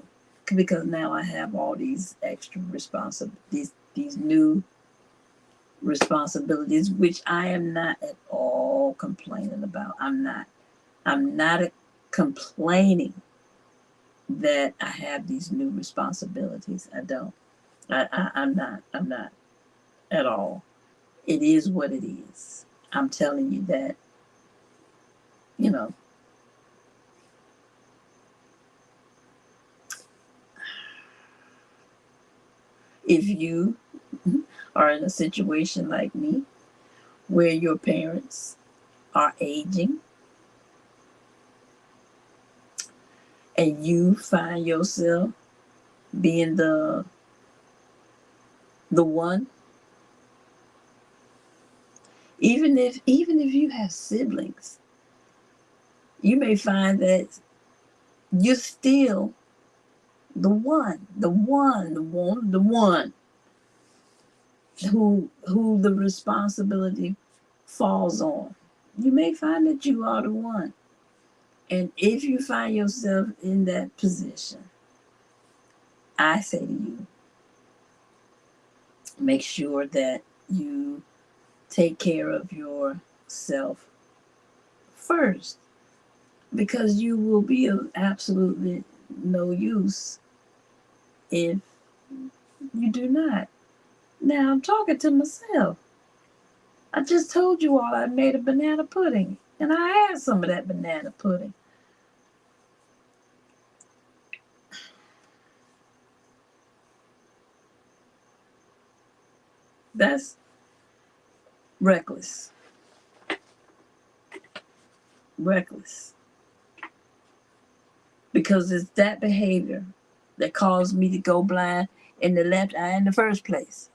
because now I have all these extra responsibilities, these new responsibilities, which I am not at all complaining about. I'm not complaining that I have these new responsibilities. I don't. I'm not at all. It is what it is. I'm telling you that, you know, if you are in a situation like me where your parents are aging and you find yourself being the one, even if you have siblings, you may find that you're still the one who the responsibility falls on. You may find that you are the one. And if you find yourself in that position, I say to you, make sure that you take care of yourself first, because you will be of absolutely no use if you do not. Now I'm talking to myself. I just told you all I made a banana pudding, and I had some of that banana pudding. That's reckless. Reckless. Because it's that behavior that caused me to go blind in the left eye in the first place.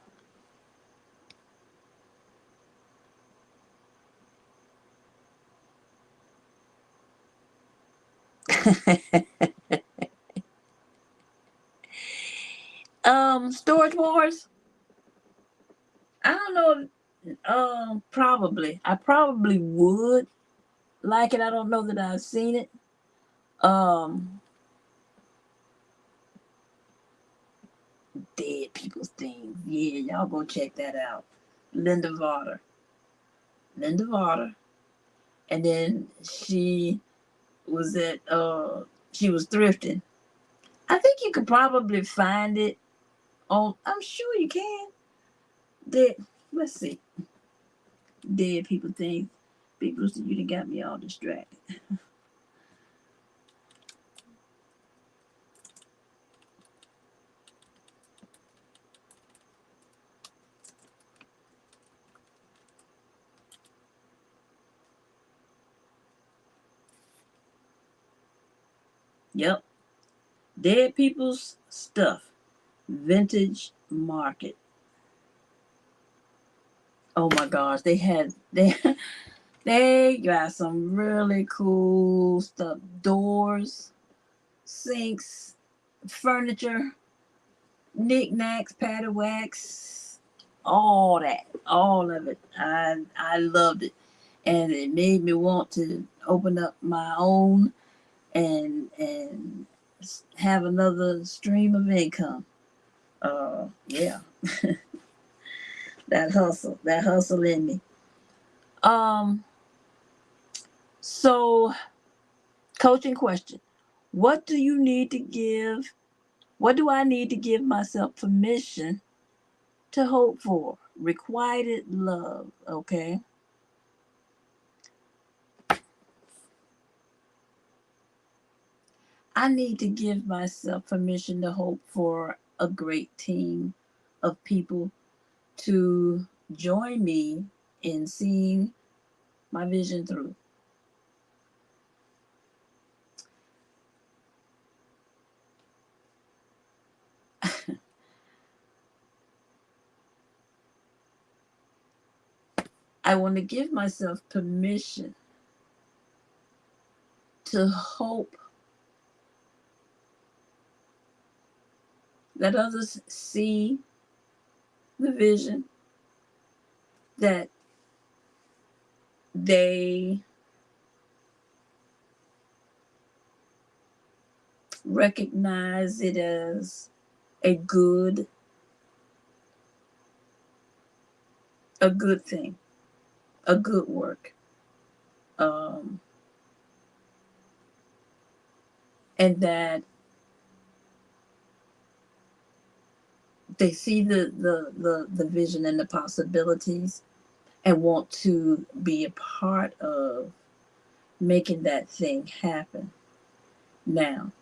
Storage Wars. I don't know. Probably. I probably would like it. I don't know that I've seen it. Um, Dead People's Things. Yeah, y'all go check that out. Linda Varder. Linda Varder. And then was at she was thrifting. I think you could probably find it on, I'm sure you can. Dead, let's see. Dead People Things. Big Rooster, you done got me all distracted. Yep. Dead People's Stuff. Vintage Market. Oh my gosh, they got some really cool stuff. Doors, sinks, furniture, knickknacks, paddywhacks, all that, all of it. I loved it, and it made me want to open up my own and have another stream of income. Yeah, that hustle in me. Um, so coaching question: What do you need to give? What do I need to give myself permission to hope for? Requited love. Okay. I need to give myself permission to hope for a great team of people to join me in seeing my vision through. I want to give myself permission to hope that others see the vision, that they recognize it as a good a good thing, a good work. Um, and that they see the vision and the possibilities and want to be a part of making that thing happen. Now,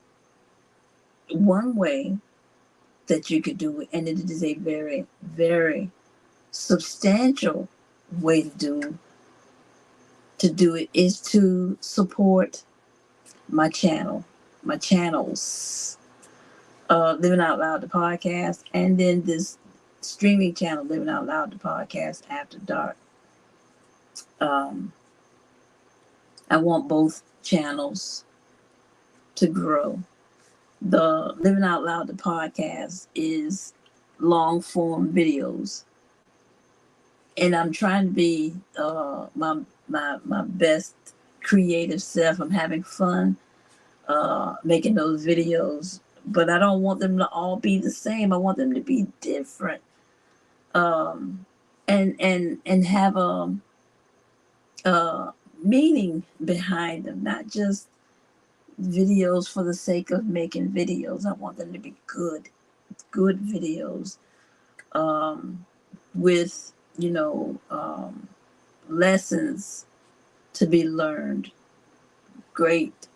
one way that you could do it, and it is a very, very substantial way to do it, is to support my channels, Living Out Loud, the podcast, and then this streaming channel, Living Out Loud, the podcast After Dark. Um, I want both channels to grow. The Living Out Loud, the podcast, is long form videos, and I'm trying to be my best creative self. I'm having fun making those videos, but I don't want them to all be the same. I want them to be different, um, and have a meaning behind them, not just videos for the sake of making videos. I want them to be good videos, um, with lessons to be learned, great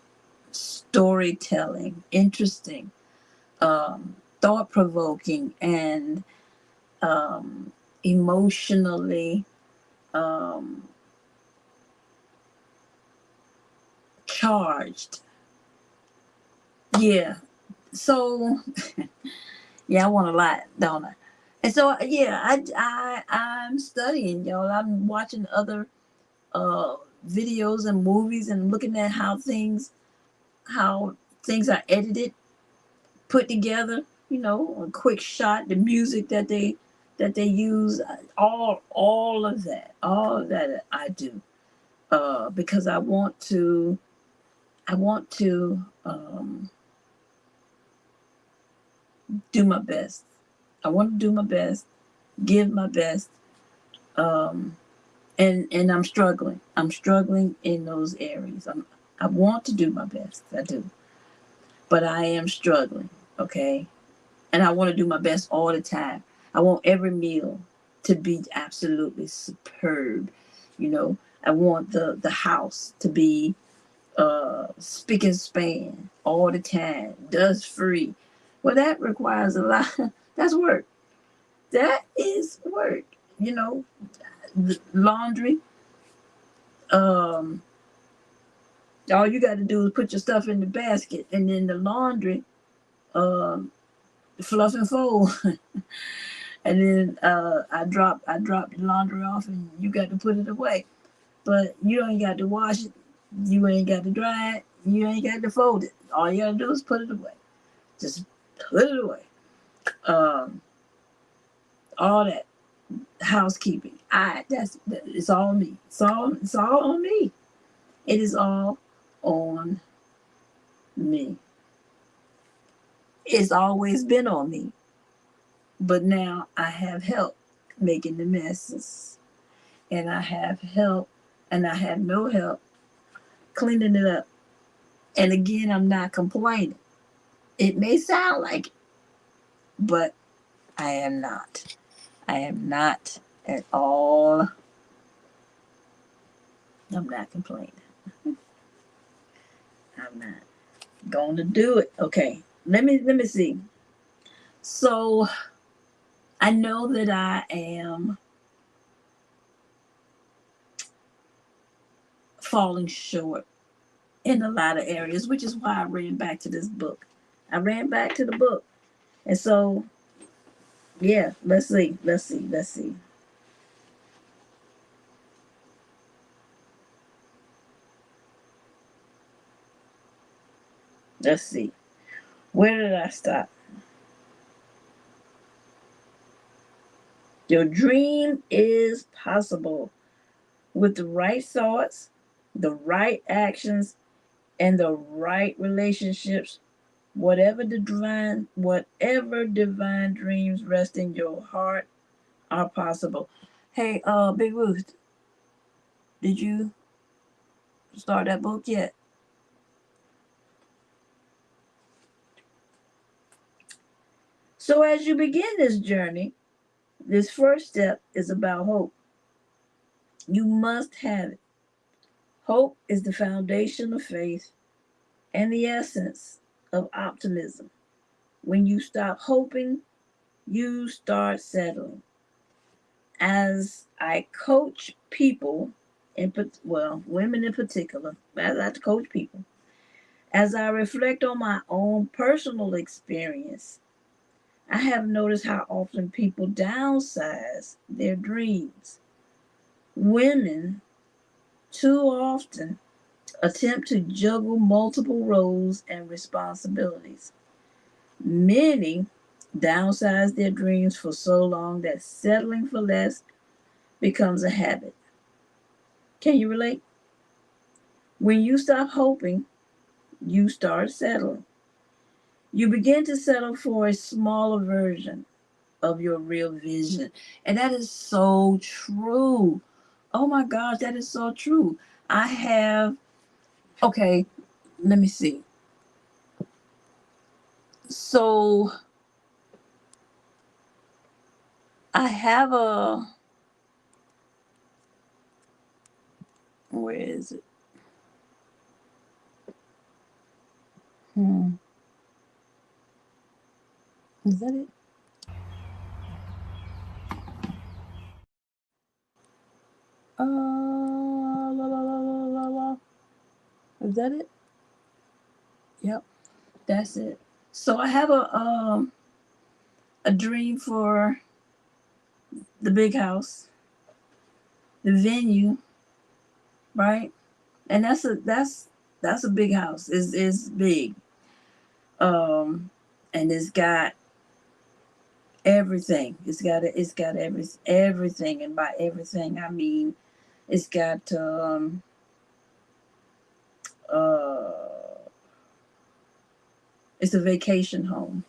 storytelling, interesting, thought provoking, and emotionally um, charged. Yeah. So yeah, I want a lot, don't I? And so yeah, I'm studying, y'all. I'm watching other uh videos and movies and looking at how things are edited, put together. A quick shot, the music that they use, all of that I do, because I want to do my best I want to do my best, give my best, um, and I'm struggling. I'm struggling in those areas. I want to do my best. I do, but I am struggling. Okay, and I want to do my best all the time. I want every meal to be absolutely superb. You know, I want the house to be spick and span all the time, dust free. Well, that requires a lot. That's work. That is work. You know, the laundry. Um, all you got to do is put your stuff in the basket, and then the laundry, um, fluff and fold. And then I drop the laundry off, and you got to put it away. But you ain't got to wash it. You ain't got to dry it. You ain't got to fold it. All you gotta do is put it away. Just put it away. Um, all that housekeeping. It's all me. It's all on me. It is all on me. It's always been on me. But now I have help making the messes. And I have help and I have no help cleaning it up. And again, I'm not complaining. It may sound like it, but I am not. I am not at all. I'm not complaining. I'm not going to do it. Okay. Let me see. So I know that I am falling short in a lot of areas, which is why I ran back to this book. I ran back to the book. And so, yeah, let's see. Let's see. Let's see. Let's see. Where did I stop? Your dream is possible with the right thoughts, the right actions, and the right relationships. Whatever divine dreams rest in your heart are possible. Hey, Big Ruth, did you start that book yet? So as you begin this journey, this first step is about hope. You must have it. Hope is the foundation of faith and the essence of optimism. When you stop hoping, you start settling. As I coach people, women in particular, as I coach people, as I reflect on my own personal experience, I have noticed how often people downsize their dreams. Women too often attempt to juggle multiple roles and responsibilities. Many downsize their dreams for so long that settling for less becomes a habit. Can you relate? When you stop hoping, you start settling. You begin to settle for a smaller version of your real vision. And that is so true. Oh my gosh, that is so true. I have, okay, let me see. So I have where is it? Hmm. Is that it? La, la, la, la, la, la. Is that it? Yep, that's it. So I have a dream for the big house, the venue, right? And that's a big house. Is big. Um, and it's got everything. It's got everything, and by everything I mean it's got uh it's a vacation home.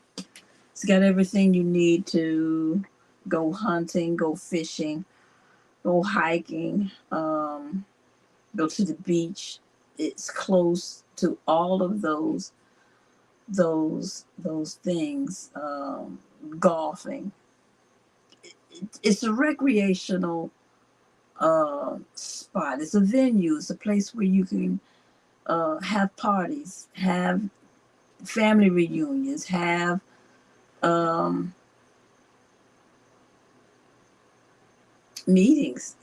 It's got everything you need to go hunting, go fishing, go hiking, go to the beach. It's close to all of those things. Golfing. It's a recreational spot. It's a venue. It's a place where you can have parties, have family reunions, have um, meetings,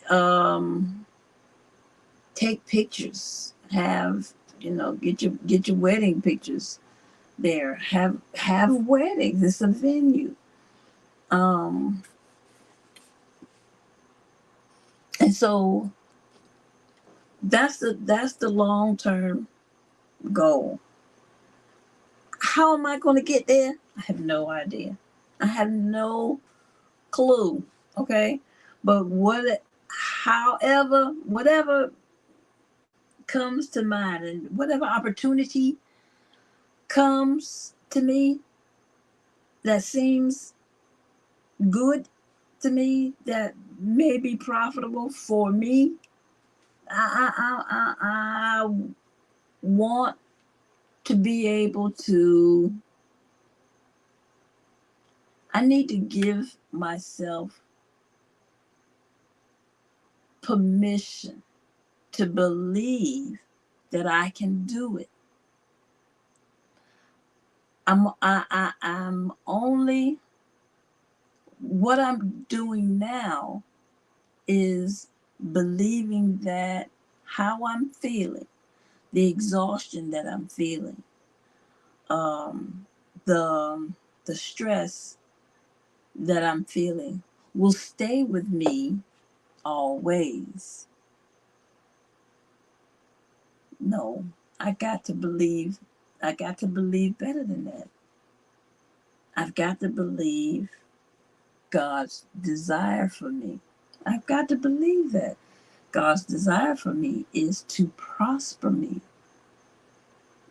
take pictures, have get your wedding pictures there. Have weddings. It's a venue. Um, and so that's the long term goal. How am I going to get there? I have no idea. I have no clue. Okay, but whatever comes to mind, and whatever opportunity comes to me that seems good to me, that may be profitable for me, I want to be able to. I need to give myself permission to believe that I can do it. I'm only what I'm doing now is believing that how I'm feeling, the exhaustion that I'm feeling, um, the the stress that I'm feeling will stay with me always. No, I got to believe. I got to believe better than that. I've got to believe God's desire for me. I've got to believe that God's desire for me is to prosper me,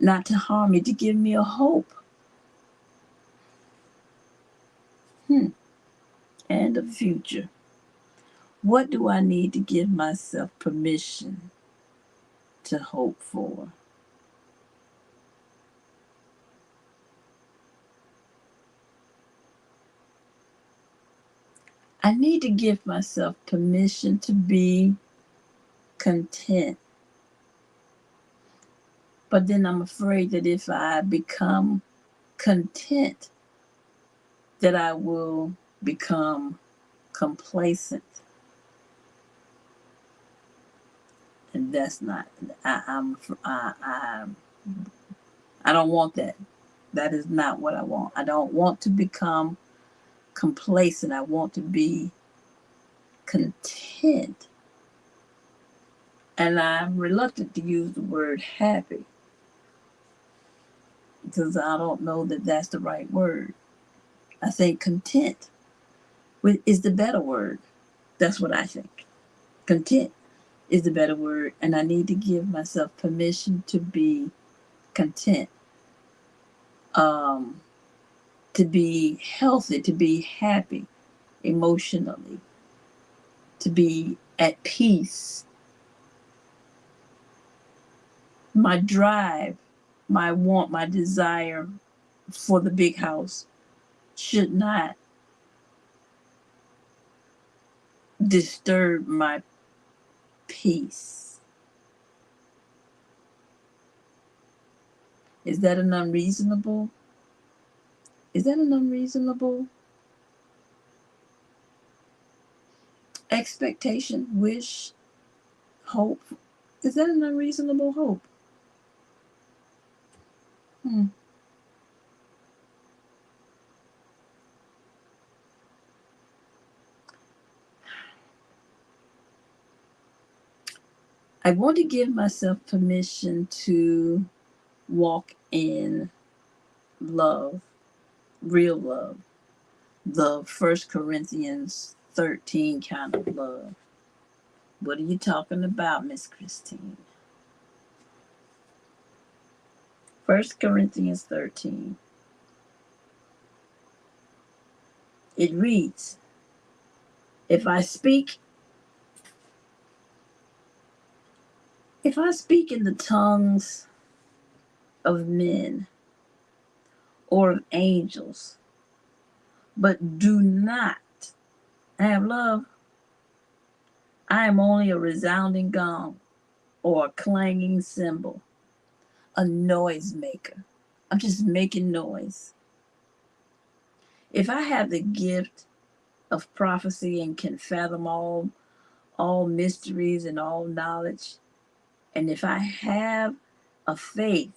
not to harm me, to give me a hope and a future. What do I need to give myself permission to hope for? I need to give myself permission to be content. But then I'm afraid that if I become content, that I will become complacent. And that's not. I don't want that. That is not what I want. I don't want to become complacent. I want to be content. And I'm reluctant to use the word happy because I don't know that that's the right word. I think content is the better word. That's what I think. Content is the better word. And I need to give myself permission to be content, um, to be healthy, to be happy emotionally, to be at peace. My drive, my want, my desire for the big house should not disturb my peace. Is that an unreasonable? Is that an unreasonable expectation, wish, hope? Is that an unreasonable hope? Hmm. I want to give myself permission to walk in love, real love, the 1 Corinthians 13 kind of love. What are you talking about, Miss Christine? 1 Corinthians 13. It reads, if I speak in the tongues of men or of angels, but do not have love, I am only a resounding gong or a clanging cymbal, a noise maker. I'm just making noise. If I have the gift of prophecy and can fathom all mysteries and all knowledge, and if I have a faith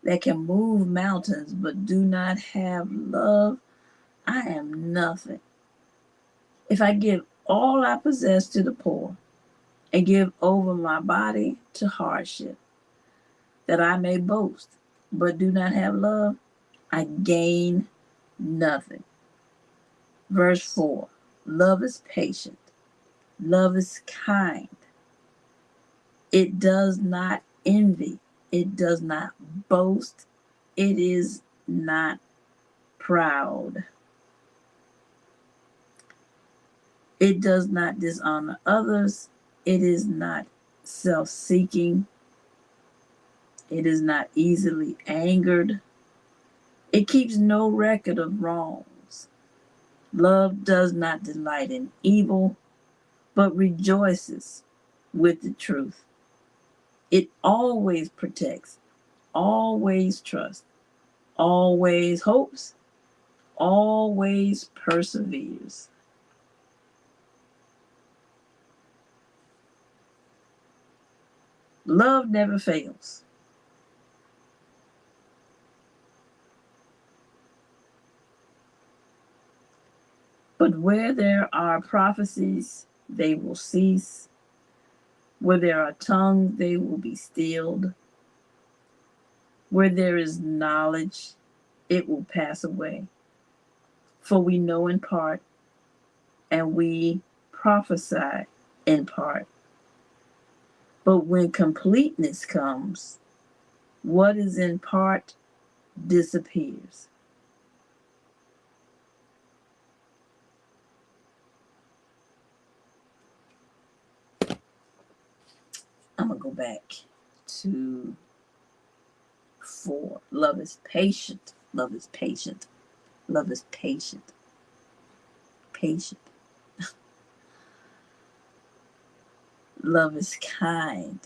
that can move mountains but do not have love, I am nothing. If I give all I possess to the poor and give over my body to hardship, that I may boast, but do not have love, I gain nothing. Verse 4, love is patient, love is kind. It does not envy, it does not boast, it is not proud. It does not dishonor others, it is not self seeking, it is not easily angered, it keeps no record of wrongs. Love does not delight in evil, but rejoices with the truth. It always protects, always trusts, always hopes, always perseveres. Love never fails. But where there are prophecies, they will cease. Where there are tongues, they will be stilled. Where there is knowledge, it will pass away. For we know in part, and we prophesy in part. But when completeness comes, what is in part disappears. I'm going to go back to 4. Love is patient. Love is patient. Love is patient. Patient. Love is kind.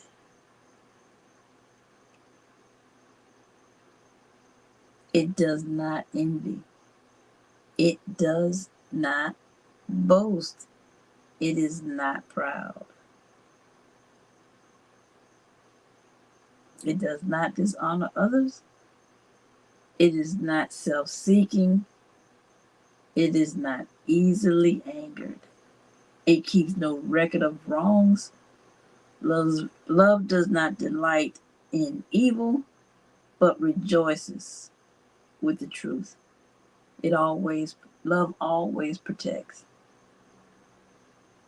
It does not envy. It does not boast. It is not proud. It does not dishonor others. It is not self seeking. It is not easily angered. It keeps no record of wrongs. Love does not delight in evil, but rejoices with the truth. Love always protects.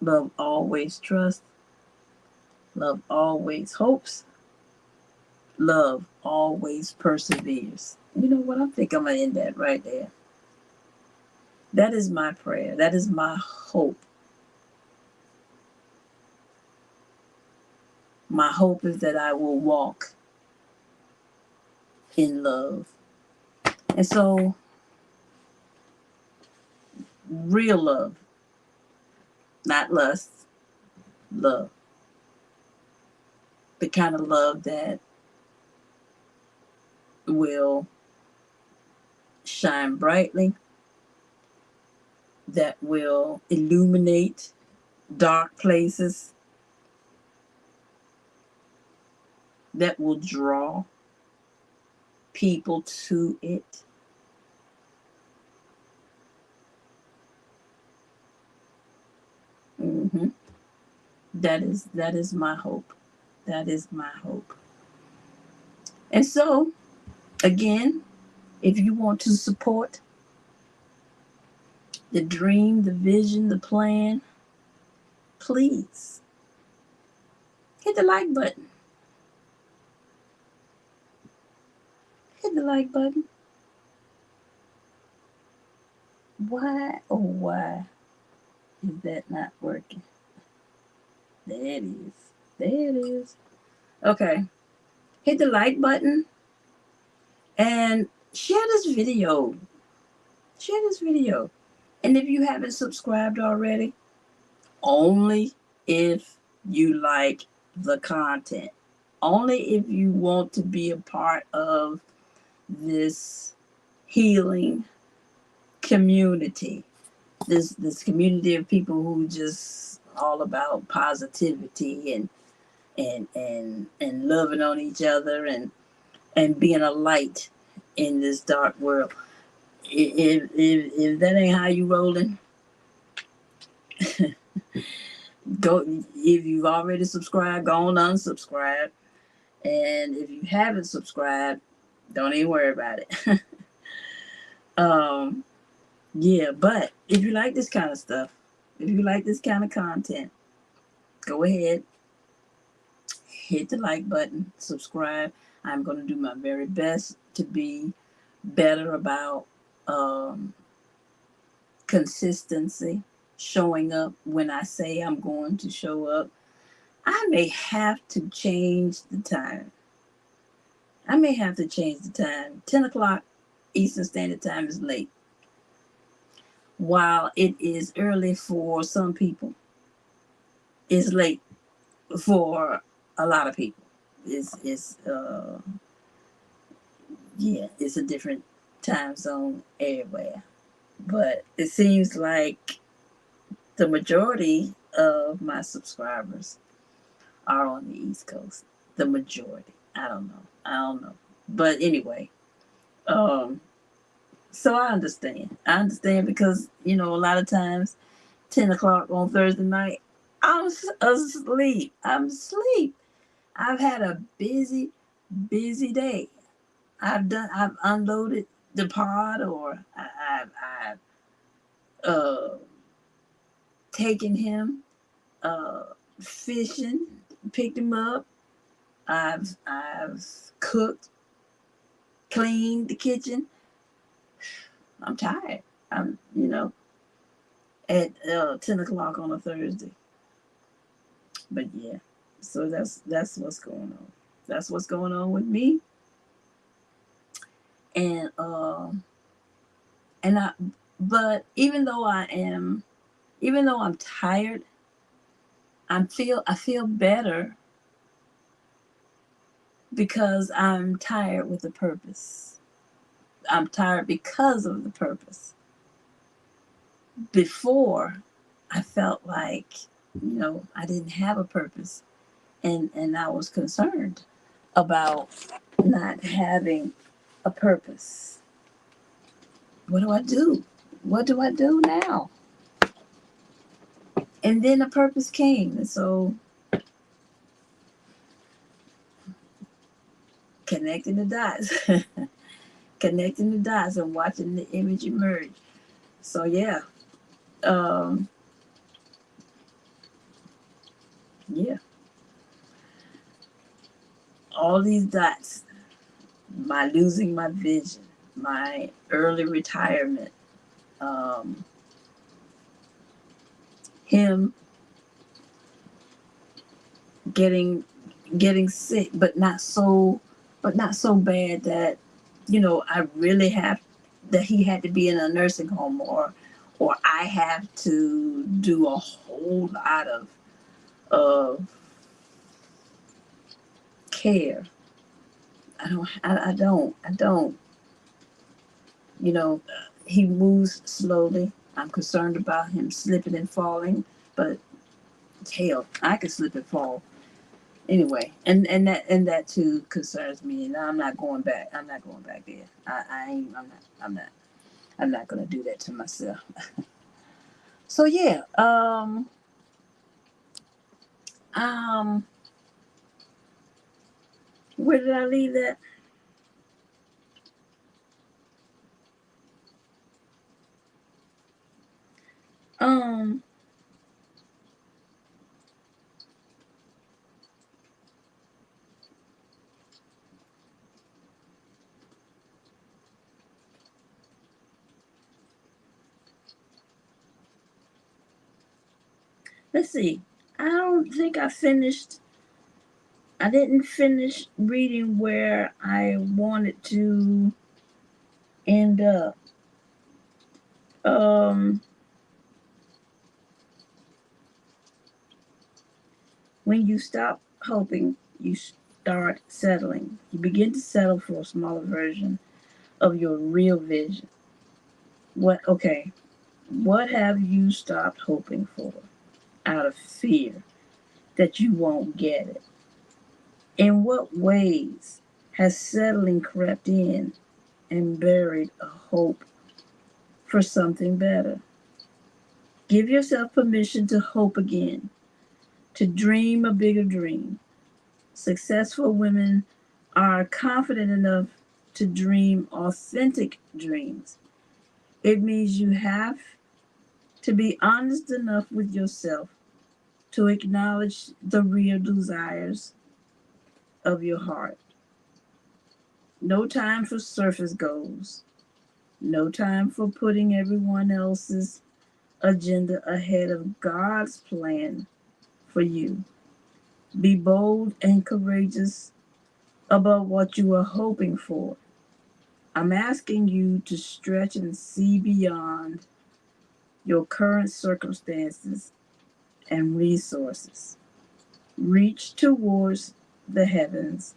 Love always trusts. Love always hopes. Love always perseveres. You know what? I think I'm going to end that right there. That is my prayer. That is my hope. My hope is that I will walk in love. And so, real love, not lust, love. The kind of love that will shine brightly, that will illuminate dark places, that will draw people to it. Mm-hmm. That is my hope. That is my hope. And so, again, if you want to support the dream, the vision, the plan, please hit the like button. Hit the like button. Why, oh, why is that not working? There it is. There it is. Okay. Hit the like button and share this video. Share this video. And if you haven't subscribed already, only if you like the content. Only if you want to be a part of this healing community. This community of people who just all about positivity and loving on each other and being a light in this dark world. If that ain't how you rolling, go. If you've already subscribed, go on unsubscribe. And if you haven't subscribed, don't even worry about it. um, yeah, but if you like this kind of stuff, if you like this kind of content, go ahead, hit the like button, subscribe. I'm going to do my very best to be better about um, consistency, showing up when I say I'm going to show up. I may have to change the time. I may have to change the time. 10 o'clock Eastern Standard Time is late. While it is early for some people, it's late for a lot of people. It's yeah, it's a different time zone everywhere. But it seems like the majority of my subscribers are on the East Coast. The majority. I don't know. I don't know. But anyway, um, so I understand. I understand because, a lot of times 10 o'clock on Thursday night, I'm asleep. I'm asleep. I've had a busy, busy day. I've unloaded the pod, or I've uh, taken him uh, fishing, picked him up. I've cooked, cleaned the kitchen. I'm tired. I'm at 10 o'clock on a Thursday. But yeah, so that's what's going on. That's what's going on with me. And and I but even though I'm tired, I feel better because I'm tired with a purpose. I'm tired because of the purpose. Before, I felt like, I didn't have a purpose, and I was concerned about not having a purpose. What do I do? What do I do now? And then a purpose came, and so connecting the dots, connecting the dots, and watching the image emerge. So yeah, um, yeah, all these dots, my losing my vision, my early retirement, um, him getting getting sick, but not so bad that I really have that he had to be in a nursing home, or I have to do a whole lot of care. I don't. He moves slowly. I'm concerned about him slipping and falling, but hell, I could slip and fall anyway. And that too concerns me. And I'm not going back. I'm not going back there. I ain't. I'm not. I'm not gonna do that to myself. So yeah. Um. Where did I leave that? Um. let's see. I don't think I didn't finish reading where I wanted to end up. Um, when you stop hoping, you start settling. You begin to settle for a smaller version of your real vision. Okay, what have you stopped hoping for out of fear that you won't get it? In what ways has settling crept in and buried a hope for something better? Give yourself permission to hope again, to dream a bigger dream. Successful women are confident enough to dream authentic dreams. It means you have to be honest enough with yourself to acknowledge the real desires of your heart. No time for surface goals. No time for putting everyone else's agenda ahead of God's plan for you. Be bold and courageous about what you are hoping for. I'm asking you to stretch and see beyond your current circumstances and resources. Reach towards the heavens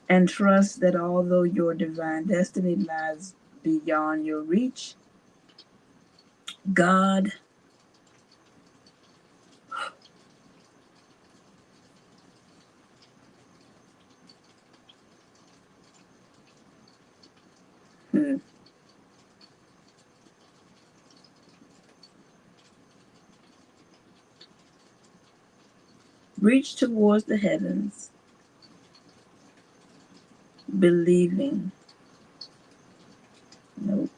and trust that although your divine destiny lies beyond your reach, God hmm, reach towards the heavens, believing. Nope.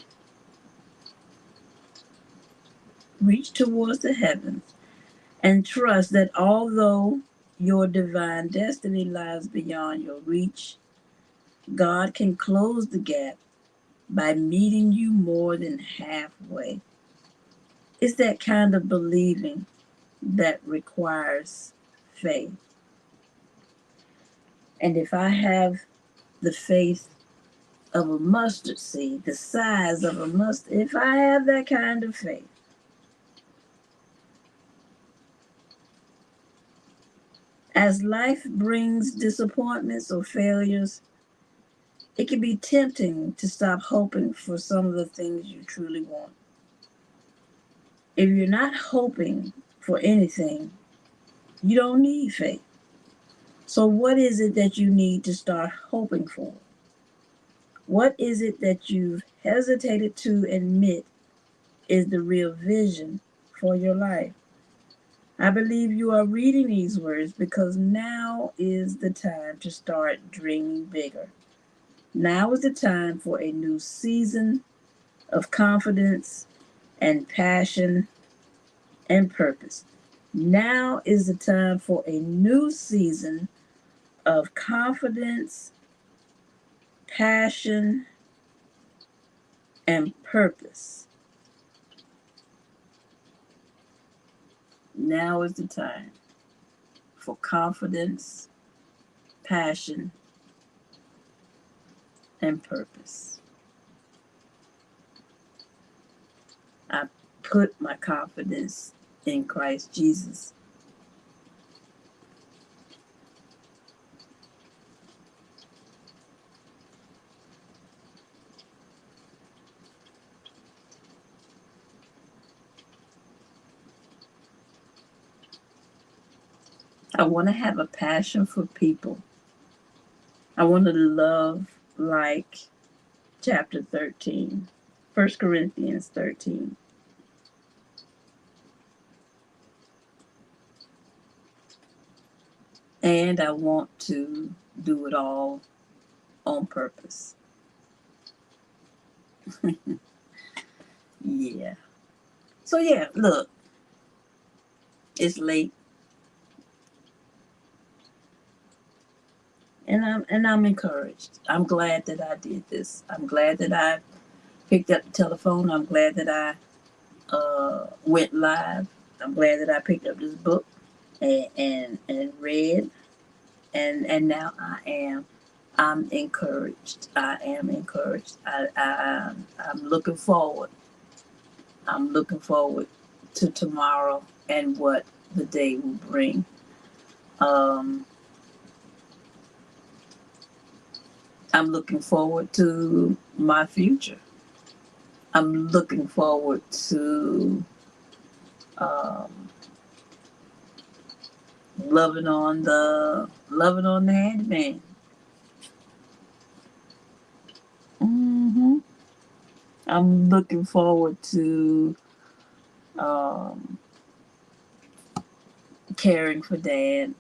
Reach towards the heavens and trust that although your divine destiny lies beyond your reach, God can close the gap by meeting you more than halfway. It's that kind of believing that requires faith. And if I have the faith of a mustard seed, the size of a mustard, if I have that kind of faith, as life brings disappointments or failures, it can be tempting to stop hoping for some of the things you truly want. If you're not hoping for anything, you don't need faith. So, what is it that you need to start hoping for? What is it that you've hesitated to admit is the real vision for your life? I believe you are reading these words because now is the time to start dreaming bigger. Now is the time for a new season of confidence and passion and purpose. Now is the time for a new season of confidence, passion, and purpose. Now is the time for confidence, passion, and purpose. I put my confidence in Christ Jesus. I want to have a passion for people. I want to love like chapter 13, 1 Corinthians 13. And I want to do it all on purpose. Yeah. So yeah, look, it's late, and I'm encouraged. I'm glad that I did this. I'm glad that I picked up the telephone. I'm glad that I went live. I'm glad that I picked up this book and read, and now I'm encouraged. I am encouraged. I'm looking forward. I'm looking forward to tomorrow and what the day will bring. Um, I'm looking forward to my future. I'm looking forward to um, loving on the handyman. hmm I'm looking forward to um, caring for Dad,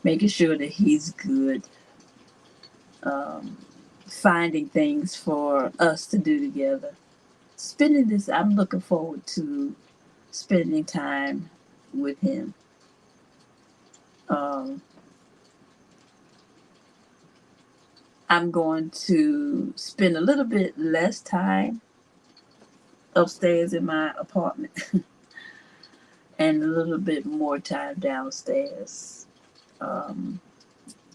making sure that he's good, um, finding things for us to do together. Spending this, I'm looking forward to spending time with him. Um, I'm going to spend a little bit less time upstairs in my apartment and a little bit more time downstairs, um,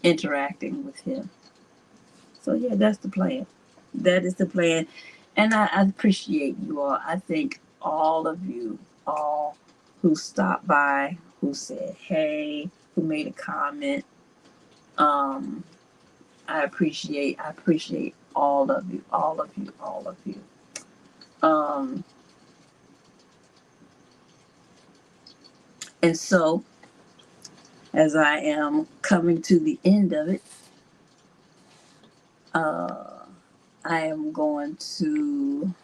interacting with him. So, yeah, that's the plan. That is the plan. And I appreciate you all. I think all of you, all who stopped by, who said hey, who made a comment. Um, I appreciate all of you, all of you, all of you. Um, and so, as I am coming to the end of it, uh, I am going to,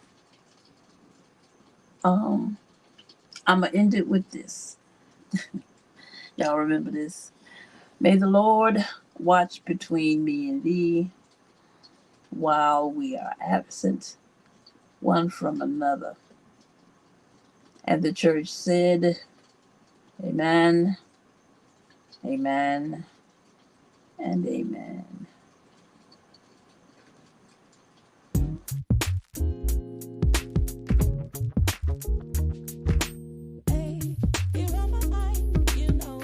um, I'm going to end it with this. Y'all remember this? May the Lord watch between me and thee while we are absent one from another. And the church said, Amen, amen, and amen. Hey, you're on my mind, you know.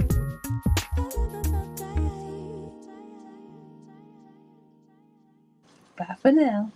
Bye for now.